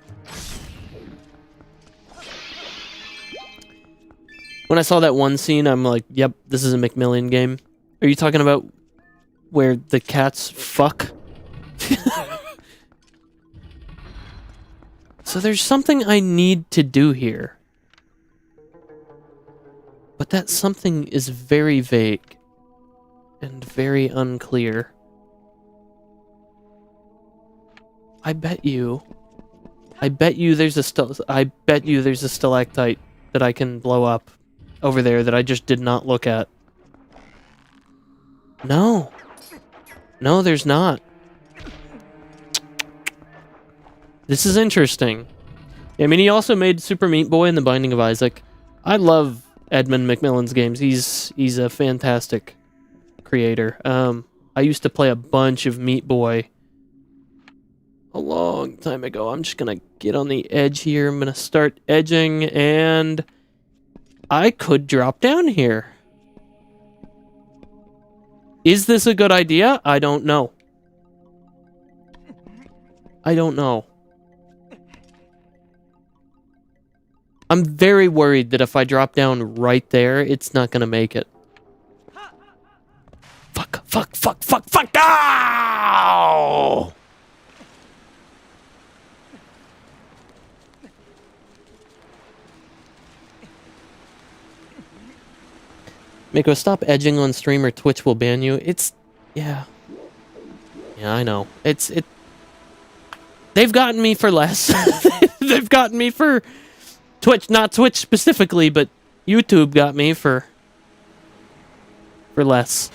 When I saw that one scene, I'm like, yep, this is a McMillian game. Are you talking about where the cats fuck? So there's something I need to do here. But that something is very vague and very unclear. I bet you there's a stalactite that I can blow up over there that I just did not look at. No. No, there's not. This is interesting. I mean, he also made Super Meat Boy and The Binding of Isaac. I love Edmund McMillan's games. He's a fantastic creator. I used to play a bunch of Meat Boy a long time ago. I'm just gonna get on the edge here. I'm gonna start edging, and I could drop down here. Is this a good idea? I don't know. I don't know. I'm very worried that if I drop down right there, it's not gonna make it. Fuck, fuck, fuck, fuck, fuck! Ow! Meikou, stop edging on stream or Twitch will ban you. Yeah. Yeah, I know. They've gotten me for less. They've gotten me for Twitch, not Twitch specifically, but YouTube got me for less.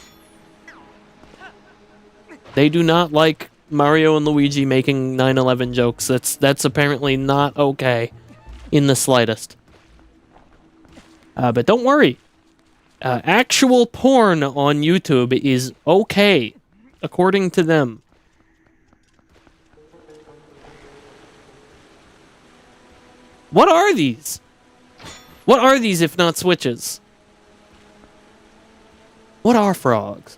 They do not like Mario and Luigi making 9/11 jokes. That's apparently not okay in the slightest. But don't worry. Actual porn on YouTube is okay, according to them. What are these? What are these if not switches? What are frogs?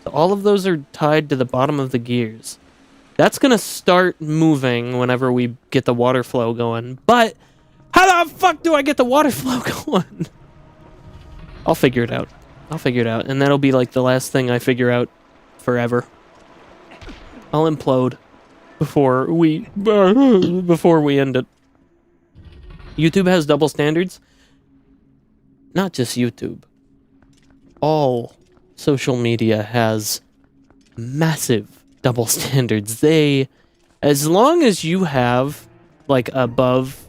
So all of those are tied to the bottom of the gears. That's gonna start moving whenever we get the water flow going. But how the fuck do I get the water flow going? I'll figure it out. I'll figure it out. And that'll be like the last thing I figure out forever. I'll implode before we end it. YouTube has double standards. Not just YouTube. All social media has massive double standards. As long as you have like above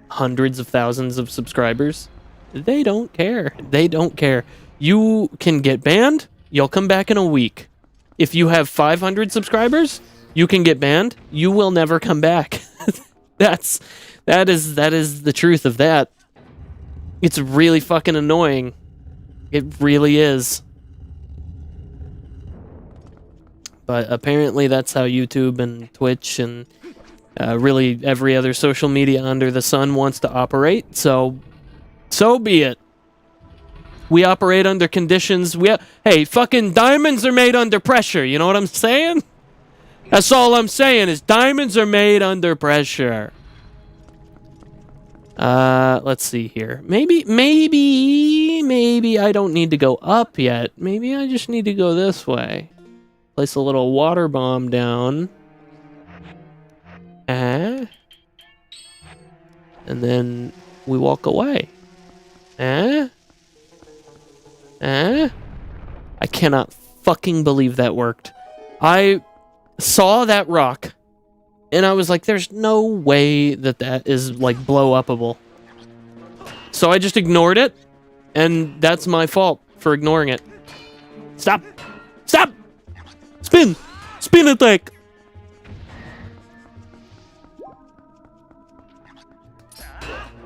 hundreds of thousands of subscribers, they don't care. They don't care. You can get banned. You'll come back in a week. If you have 500 subscribers, you can get banned. You will never come back. That is the truth of that. It's really fucking annoying. It really is. But apparently that's how YouTube and Twitch and really every other social media under the sun wants to operate. So be it. We operate under conditions. Hey, fucking diamonds are made under pressure. You know what I'm saying? That's all I'm saying is diamonds are made under pressure. Let's see here. Maybe I don't need to go up yet. Maybe I just need to go this way. Place a little water bomb down. And then we walk away. I cannot fucking believe that worked. I saw that rock, and I was like, there's no way that is, like, blow-upable. So I just ignored it, and that's my fault for ignoring it. Stop! Stop! Spin! Spin attack!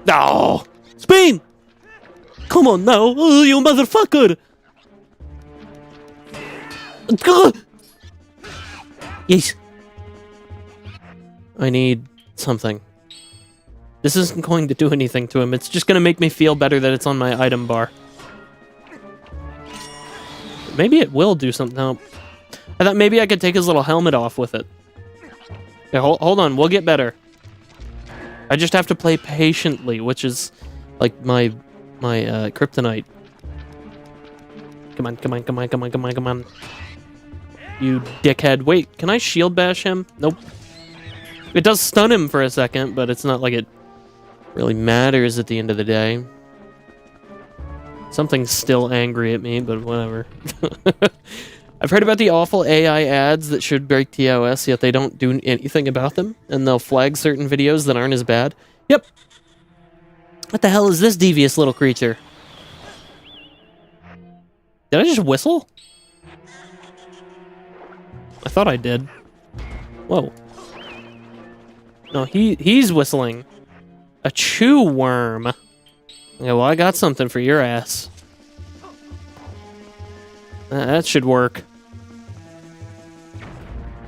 No! Spin! Come on now, oh, you motherfucker! Yes. I need something. This isn't going to do anything to him. It's just going to make me feel better that it's on my item bar. Maybe it will do something. No. I thought maybe I could take his little helmet off with it. Yeah, hold on. We'll get better. I just have to play patiently, which is like my kryptonite. Come on, come on, come on, come on, come on, come on. You dickhead. Wait, can I shield bash him? Nope. It does stun him for a second, but it's not like it really matters at the end of the day. Something's still angry at me, but whatever. I've heard about the awful AI ads that should break TOS, yet they don't do anything about them, and they'll flag certain videos that aren't as bad. Yep. What the hell is this devious little creature? Did I just whistle? I thought I did. Whoa. No, he's whistling. A chew worm. Yeah, well, I got something for your ass. That should work.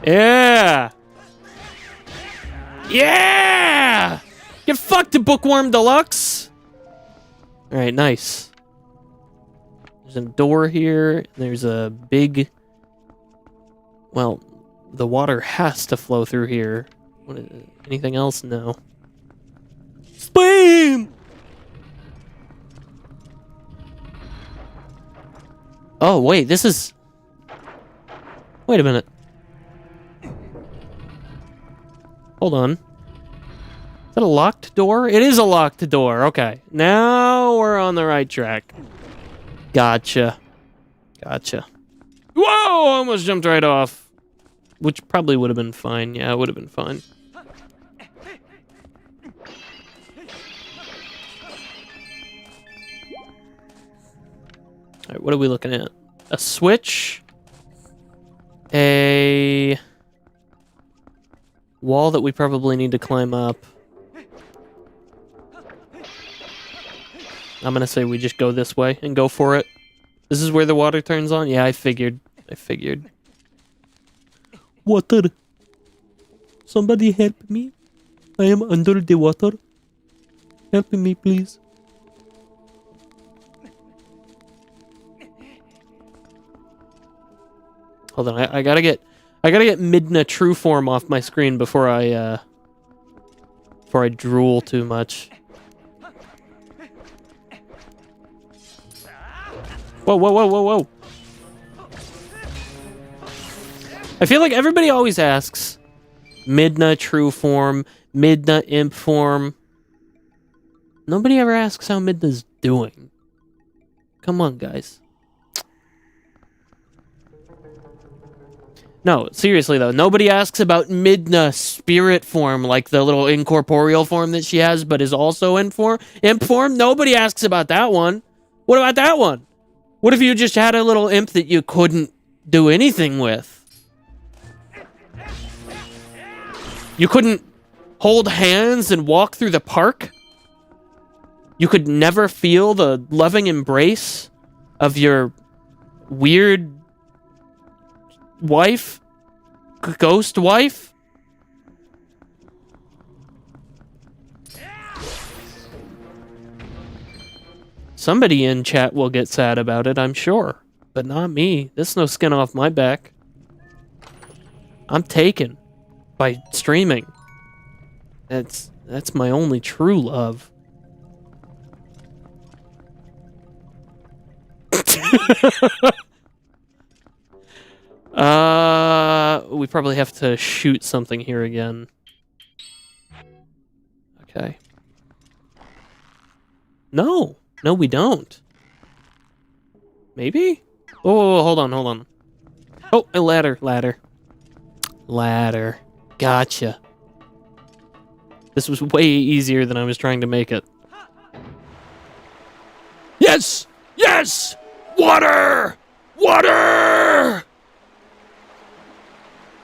Yeah! Yeah! Get fucked, Bookworm Deluxe! Alright, nice. There's a door here. There's a big... Well, the water has to flow through here. Anything else? No. Spam! Oh, wait, this is... Wait a minute. Hold on. Is that a locked door? It is a locked door. Okay. Now we're on the right track. Gotcha. Gotcha. Whoa! Almost jumped right off. Which probably would have been fine. Yeah, it would have been fine. Alright, what are we looking at? A switch. A wall that we probably need to climb up. I'm gonna say we just go this way and go for it. This is where the water turns on? Yeah, I figured. Water. Somebody help me. I am under the water. Help me, please. Hold on, I gotta get Midna true form off my screen before I drool too much. Whoa, whoa, whoa, whoa, whoa. I feel like everybody always asks Midna true form, Midna imp form. Nobody ever asks how Midna's doing. Come on, guys. No, seriously though, nobody asks about Midna spirit form, like the little incorporeal form that she has, but is also imp form. Nobody asks about that one. What about that one? What if you just had a little imp that you couldn't do anything with? You couldn't hold hands and walk through the park? You could never feel the loving embrace of your weird wife? Ghost wife? Somebody in chat will get sad about it, I'm sure. But not me. There's no skin off my back. I'm taken by streaming. That's my only true love. We probably have to shoot something here again. Okay. No, we don't. Maybe? Oh, hold on. Oh, a ladder. Gotcha. This was way easier than I was trying to make it. Yes! Water!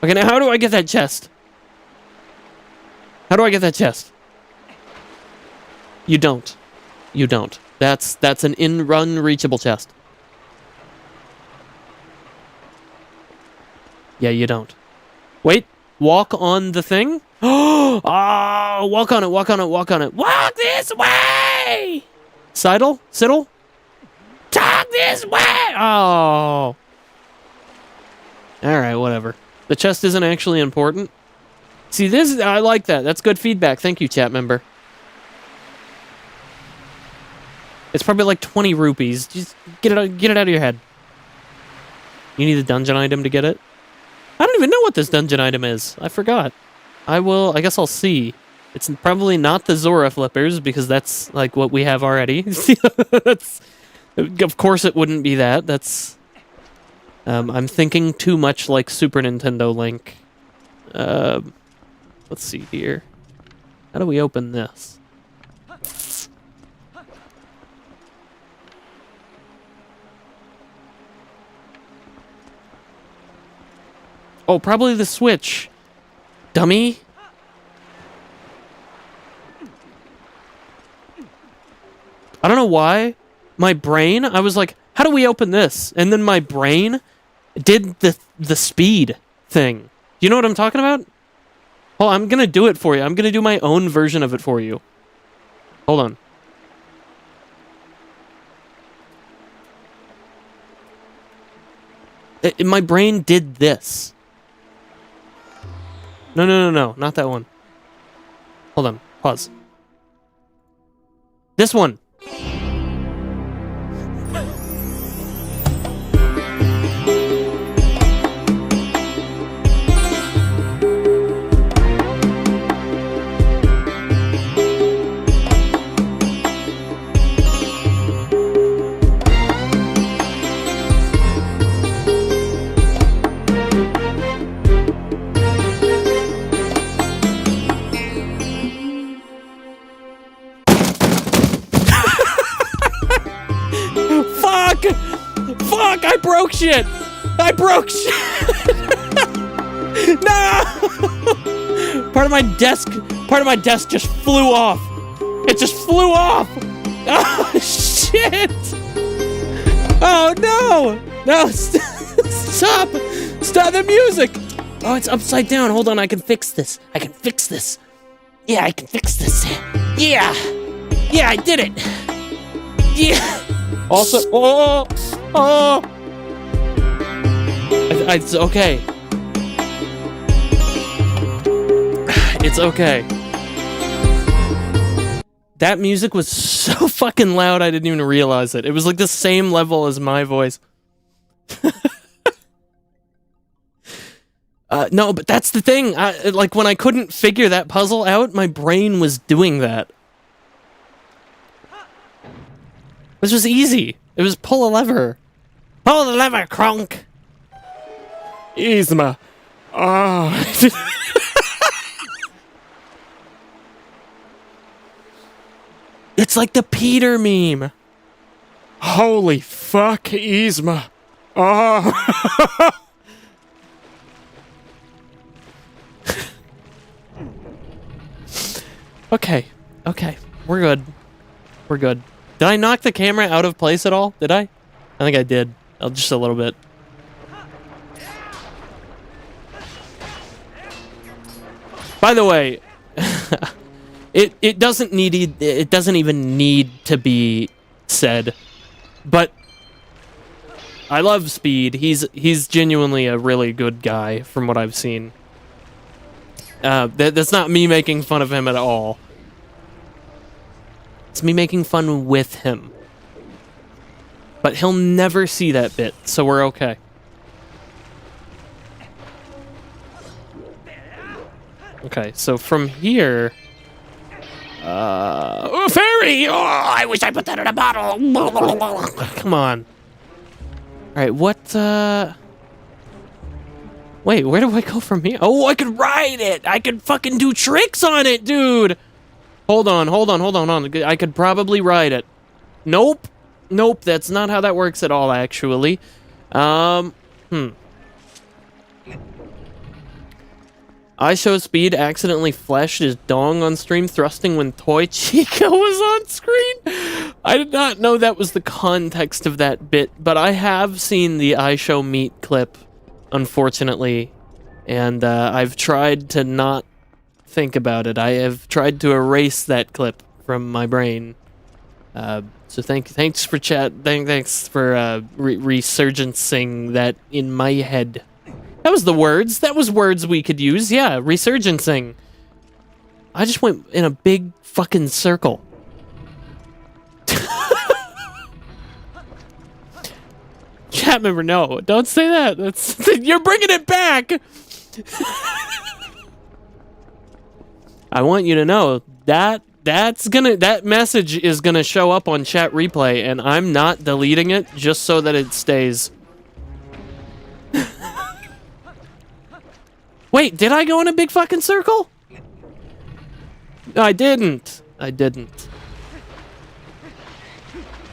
Okay, now how do I get that chest? How do I get that chest? You don't. You don't. That's an unreachable chest. Yeah, you don't. Wait, walk on the thing? Oh, walk on it, walk on it, walk on it. Walk this way! Sidle? Siddle? Talk this way! Oh. Alright, whatever. The chest isn't actually important. See, this, I like that. That's good feedback. Thank you, chat member. It's probably like 20 rupees. Just get it out of your head. You need a dungeon item to get it? I don't even know what this dungeon item is. I forgot. I guess I'll see. It's probably not the Zora flippers, because that's like what we have already. Of course it wouldn't be that. That's... I'm thinking too much like Super Nintendo Link. Let's see here. How do we open this? Oh, probably the Switch. Dummy. I don't know why. My brain, I was like, how do we open this? And then my brain did the speed thing. Do you know what I'm talking about? Oh, I'm gonna do it for you. I'm gonna do my own version of it for you. Hold on. My brain did this. No, not that one. Hold on, pause. This one. Fuck! I broke shit! I broke shit! No! Part of my desk just flew off. It just flew off! Oh, shit! Oh, no! No, stop! Stop the music! Oh, it's upside down. Hold on, I can fix this. I can fix this. Yeah, I can fix this. Yeah! Yeah, I did it! Yeah! Also, oh! It's okay. It's okay. That music was so fucking loud I didn't even realize it. It was like the same level as my voice. No, but that's the thing. Like when I couldn't figure that puzzle out, my brain was doing that. This was easy. It was pull a lever. Pull the lever, Kronk! Yzma. Oh. It's like the Peter meme. Holy fuck, Yzma. Oh. Okay. We're good. We're good. Did I knock the camera out of place at all? Did I? I think I did. Just a little bit. By the way, it doesn't even need to be said, but I love Speed. He's genuinely a really good guy from what I've seen. That's not me making fun of him at all. It's me making fun with him. But he'll never see that bit, so we're okay. Okay, so from here... oh, fairy! Oh, I wish I put that in a bottle! Come on. Alright, what, wait, where do I go from here? Oh, I could ride it! I could fucking do tricks on it, dude! Hold on. I could probably ride it. Nope, that's not how that works at all, actually. iShowSpeed accidentally flashed his dong on stream thrusting when Toy Chica was on screen. I did not know that was the context of that bit, but I have seen the iShowMeet clip, unfortunately, and I've tried to not think about it. I have tried to erase that clip from my brain. So thanks for chat. Thanks for resurgencing that in my head. That was the words. That was words we could use. Yeah, resurgencing. I just went in a big fucking circle. Chat member, no, don't say that. That's you're bringing it back. I want you to know that that message is gonna show up on chat replay, and I'm not deleting it just so that it stays. Wait, did I go in a big fucking circle? No, I didn't. I didn't.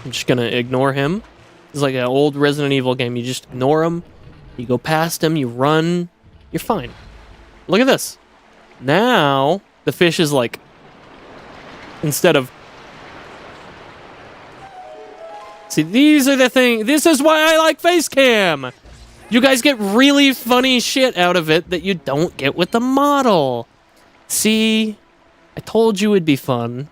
I'm just gonna ignore him. It's like an old Resident Evil game. You just ignore him. You go past him. You run. You're fine. Look at this. Now the fish is like, instead of. See, these are the things. This is why I like face cam. You guys get really funny shit out of it that you don't get with the model. See, I told you it'd be fun.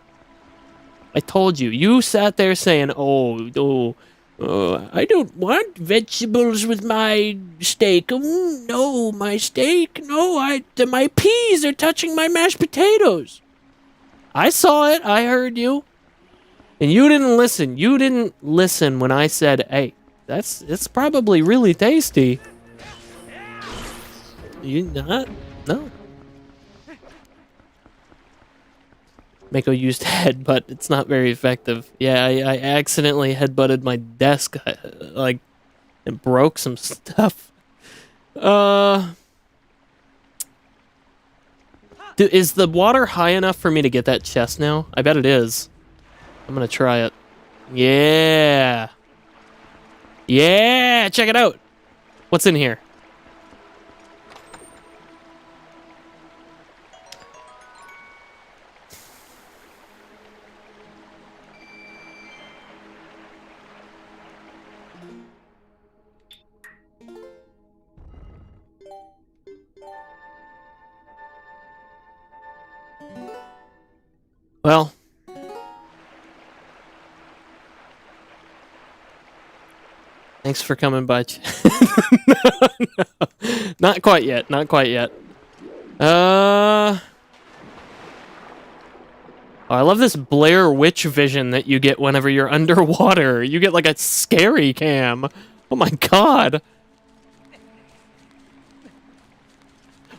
I told you. You sat there saying, oh, I don't want vegetables with my steak. No, my steak. No, my peas are touching my mashed potatoes. I saw it. I heard you. And you didn't listen. You didn't listen when I said, hey, it's probably really tasty. You not? No. Meikou used headbutt. It's not very effective. Yeah, I accidentally headbutted my desk, like, and broke some stuff. Is the water high enough for me to get that chest now? I bet it is. I'm gonna try it. Yeah. Yeah, check it out. What's in here? Well, thanks for coming by. No, not quite yet. Not quite yet. Oh, I love this Blair Witch vision that you get whenever you're underwater. You get like a scary cam. Oh my god.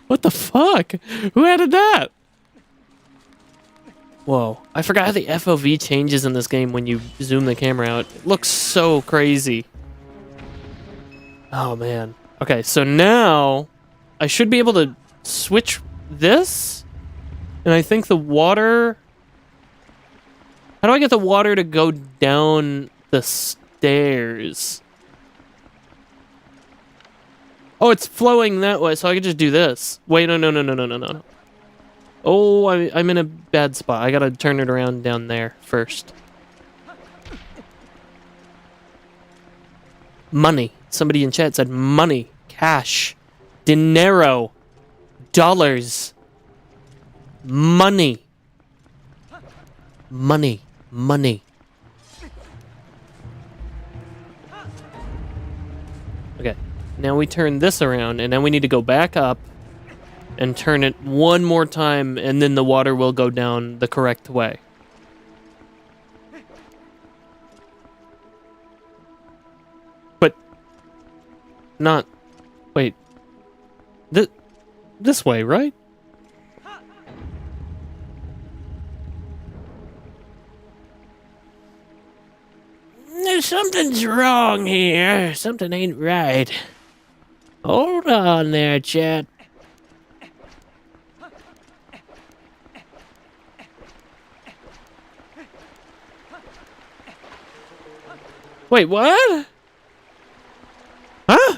What the fuck? Who added that? Whoa. I forgot how the FOV changes in this game when you zoom the camera out. It looks so crazy. Oh, man. Okay, so now I should be able to switch this. And I think the water... How do I get the water to go down the stairs? Oh, it's flowing that way, so I could just do this. Wait, no. Oh, I'm in a bad spot. I gotta turn it around down there first. Money. Somebody in chat said money, cash, dinero, dollars, money, money, money. Okay, now we turn this around, and then we need to go back up and turn it one more time, and then the water will go down the correct way. But not... Wait. This way, right? Something's wrong here. Something ain't right. Hold on there, chat. Wait, what? Huh?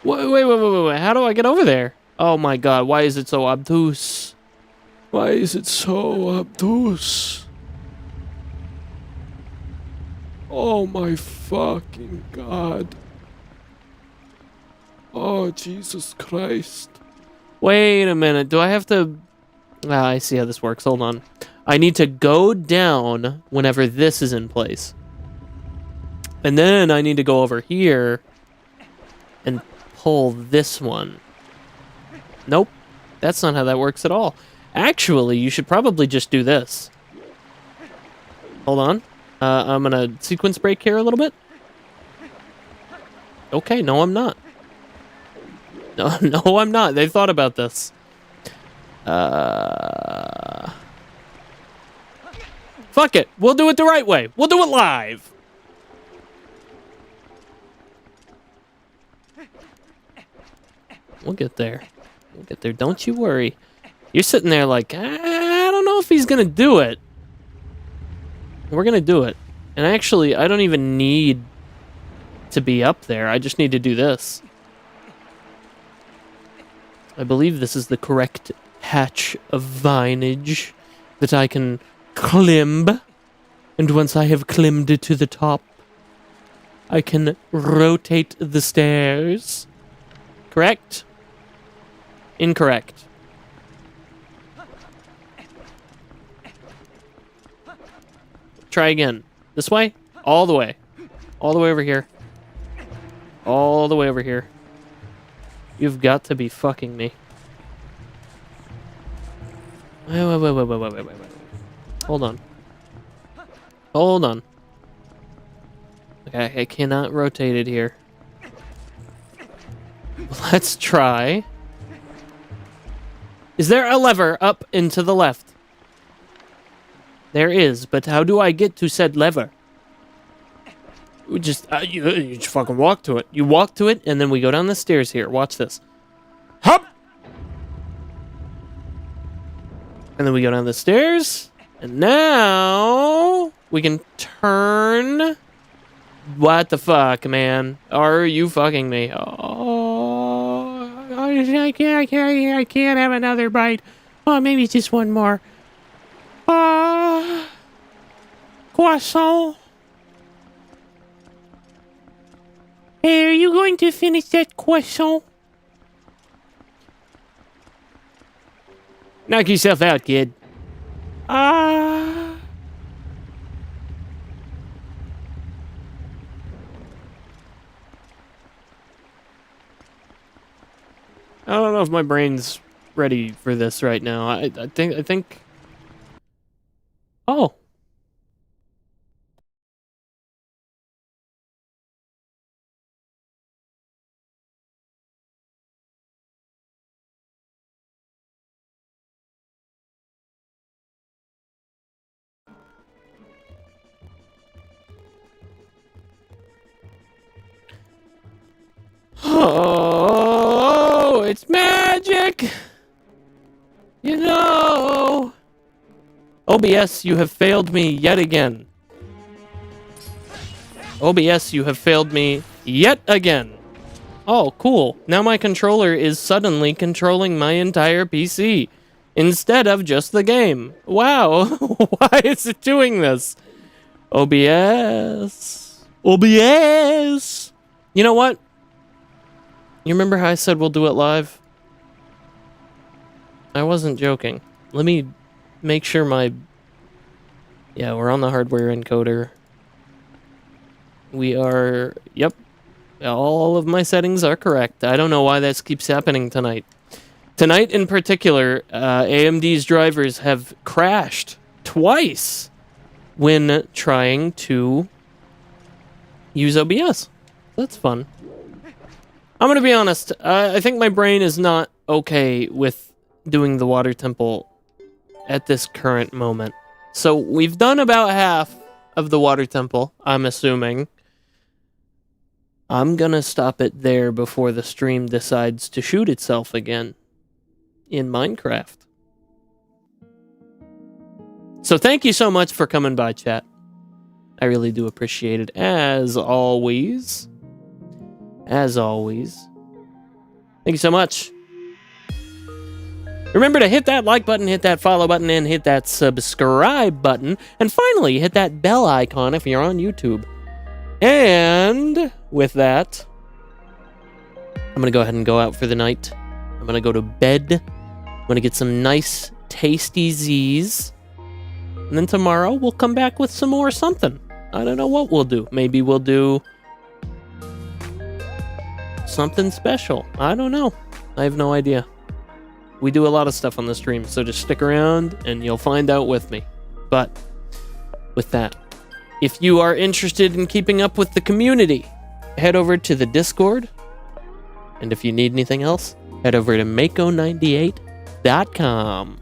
Wait. How do I get over there? Oh my god, why is it so obtuse? Why is it so obtuse? Oh my fucking god. Oh, Jesus Christ. Wait a minute, do I have to... Ah, I see how this works, hold on. I need to go down whenever this is in place. And then I need to go over here and pull this one. Nope, that's not how that works at all. Actually, you should probably just do this. Hold on. I'm gonna sequence break here a little bit. Okay, no, I'm not. No, no, I'm not. They thought about this. Fuck it. We'll do it the right way. We'll do it live. We'll get there. We'll get there. Don't you worry. You're sitting there like, I don't know if he's gonna do it. We're gonna do it. And actually, I don't even need to be up there. I just need to do this. I believe this is the correct patch of vinage that I can climb. And once I have climbed to the top, I can rotate the stairs. Correct? Incorrect. Try again. This way? All the way. All the way over here. All the way over here. You've got to be fucking me. Wait. Hold on. Hold on. Okay, I cannot rotate it here. Let's try. Is there a lever up and to the left? There is, but how do I get to said lever? We just, you just fucking walk to it. You walk to it, and then we go down the stairs here. Watch this. Hop! And then we go down the stairs, and now we can turn. What the fuck, man? Are you fucking me? Oh, I can't have another bite. Oh, maybe just one more. Croissant. Hey, are you going to finish that croissant? Knock yourself out, kid. I don't know if my brain's ready for this right now. I think. Oh. Oh, it's magic! You know! OBS, you have failed me yet again. OBS, you have failed me yet again. Oh, cool. Now my controller is suddenly controlling my entire PC instead of just the game. Wow. Why is it doing this? OBS. OBS. You know what? You remember how I said we'll do it live? I wasn't joking. Let me make sure my... Yeah, we're on the hardware encoder. We are... Yep. All of my settings are correct. I don't know why this keeps happening tonight. Tonight in particular, AMD's drivers have crashed twice when trying to use OBS. That's fun. I'm going to be honest. I think my brain is not okay with doing the water temple at this current moment. So we've done about half of the water temple, I'm assuming. I'm going to stop it there before the stream decides to shoot itself again in Minecraft. So thank you so much for coming by, chat. I really do appreciate it, as always. As always. Thank you so much. Remember to hit that like button, hit that follow button, and hit that subscribe button. And finally, hit that bell icon if you're on YouTube. And with that, I'm going to go ahead and go out for the night. I'm going to go to bed. I'm going to get some nice, tasty Z's. And then tomorrow, we'll come back with some more something. I don't know what we'll do. Maybe we'll do something special. I don't know. I have no idea. We do a lot of stuff on the stream, so just stick around and you'll find out with me. But with that, if you are interested in keeping up with the community, head over to the Discord. And if you need anything else, head over to Meikou98.com.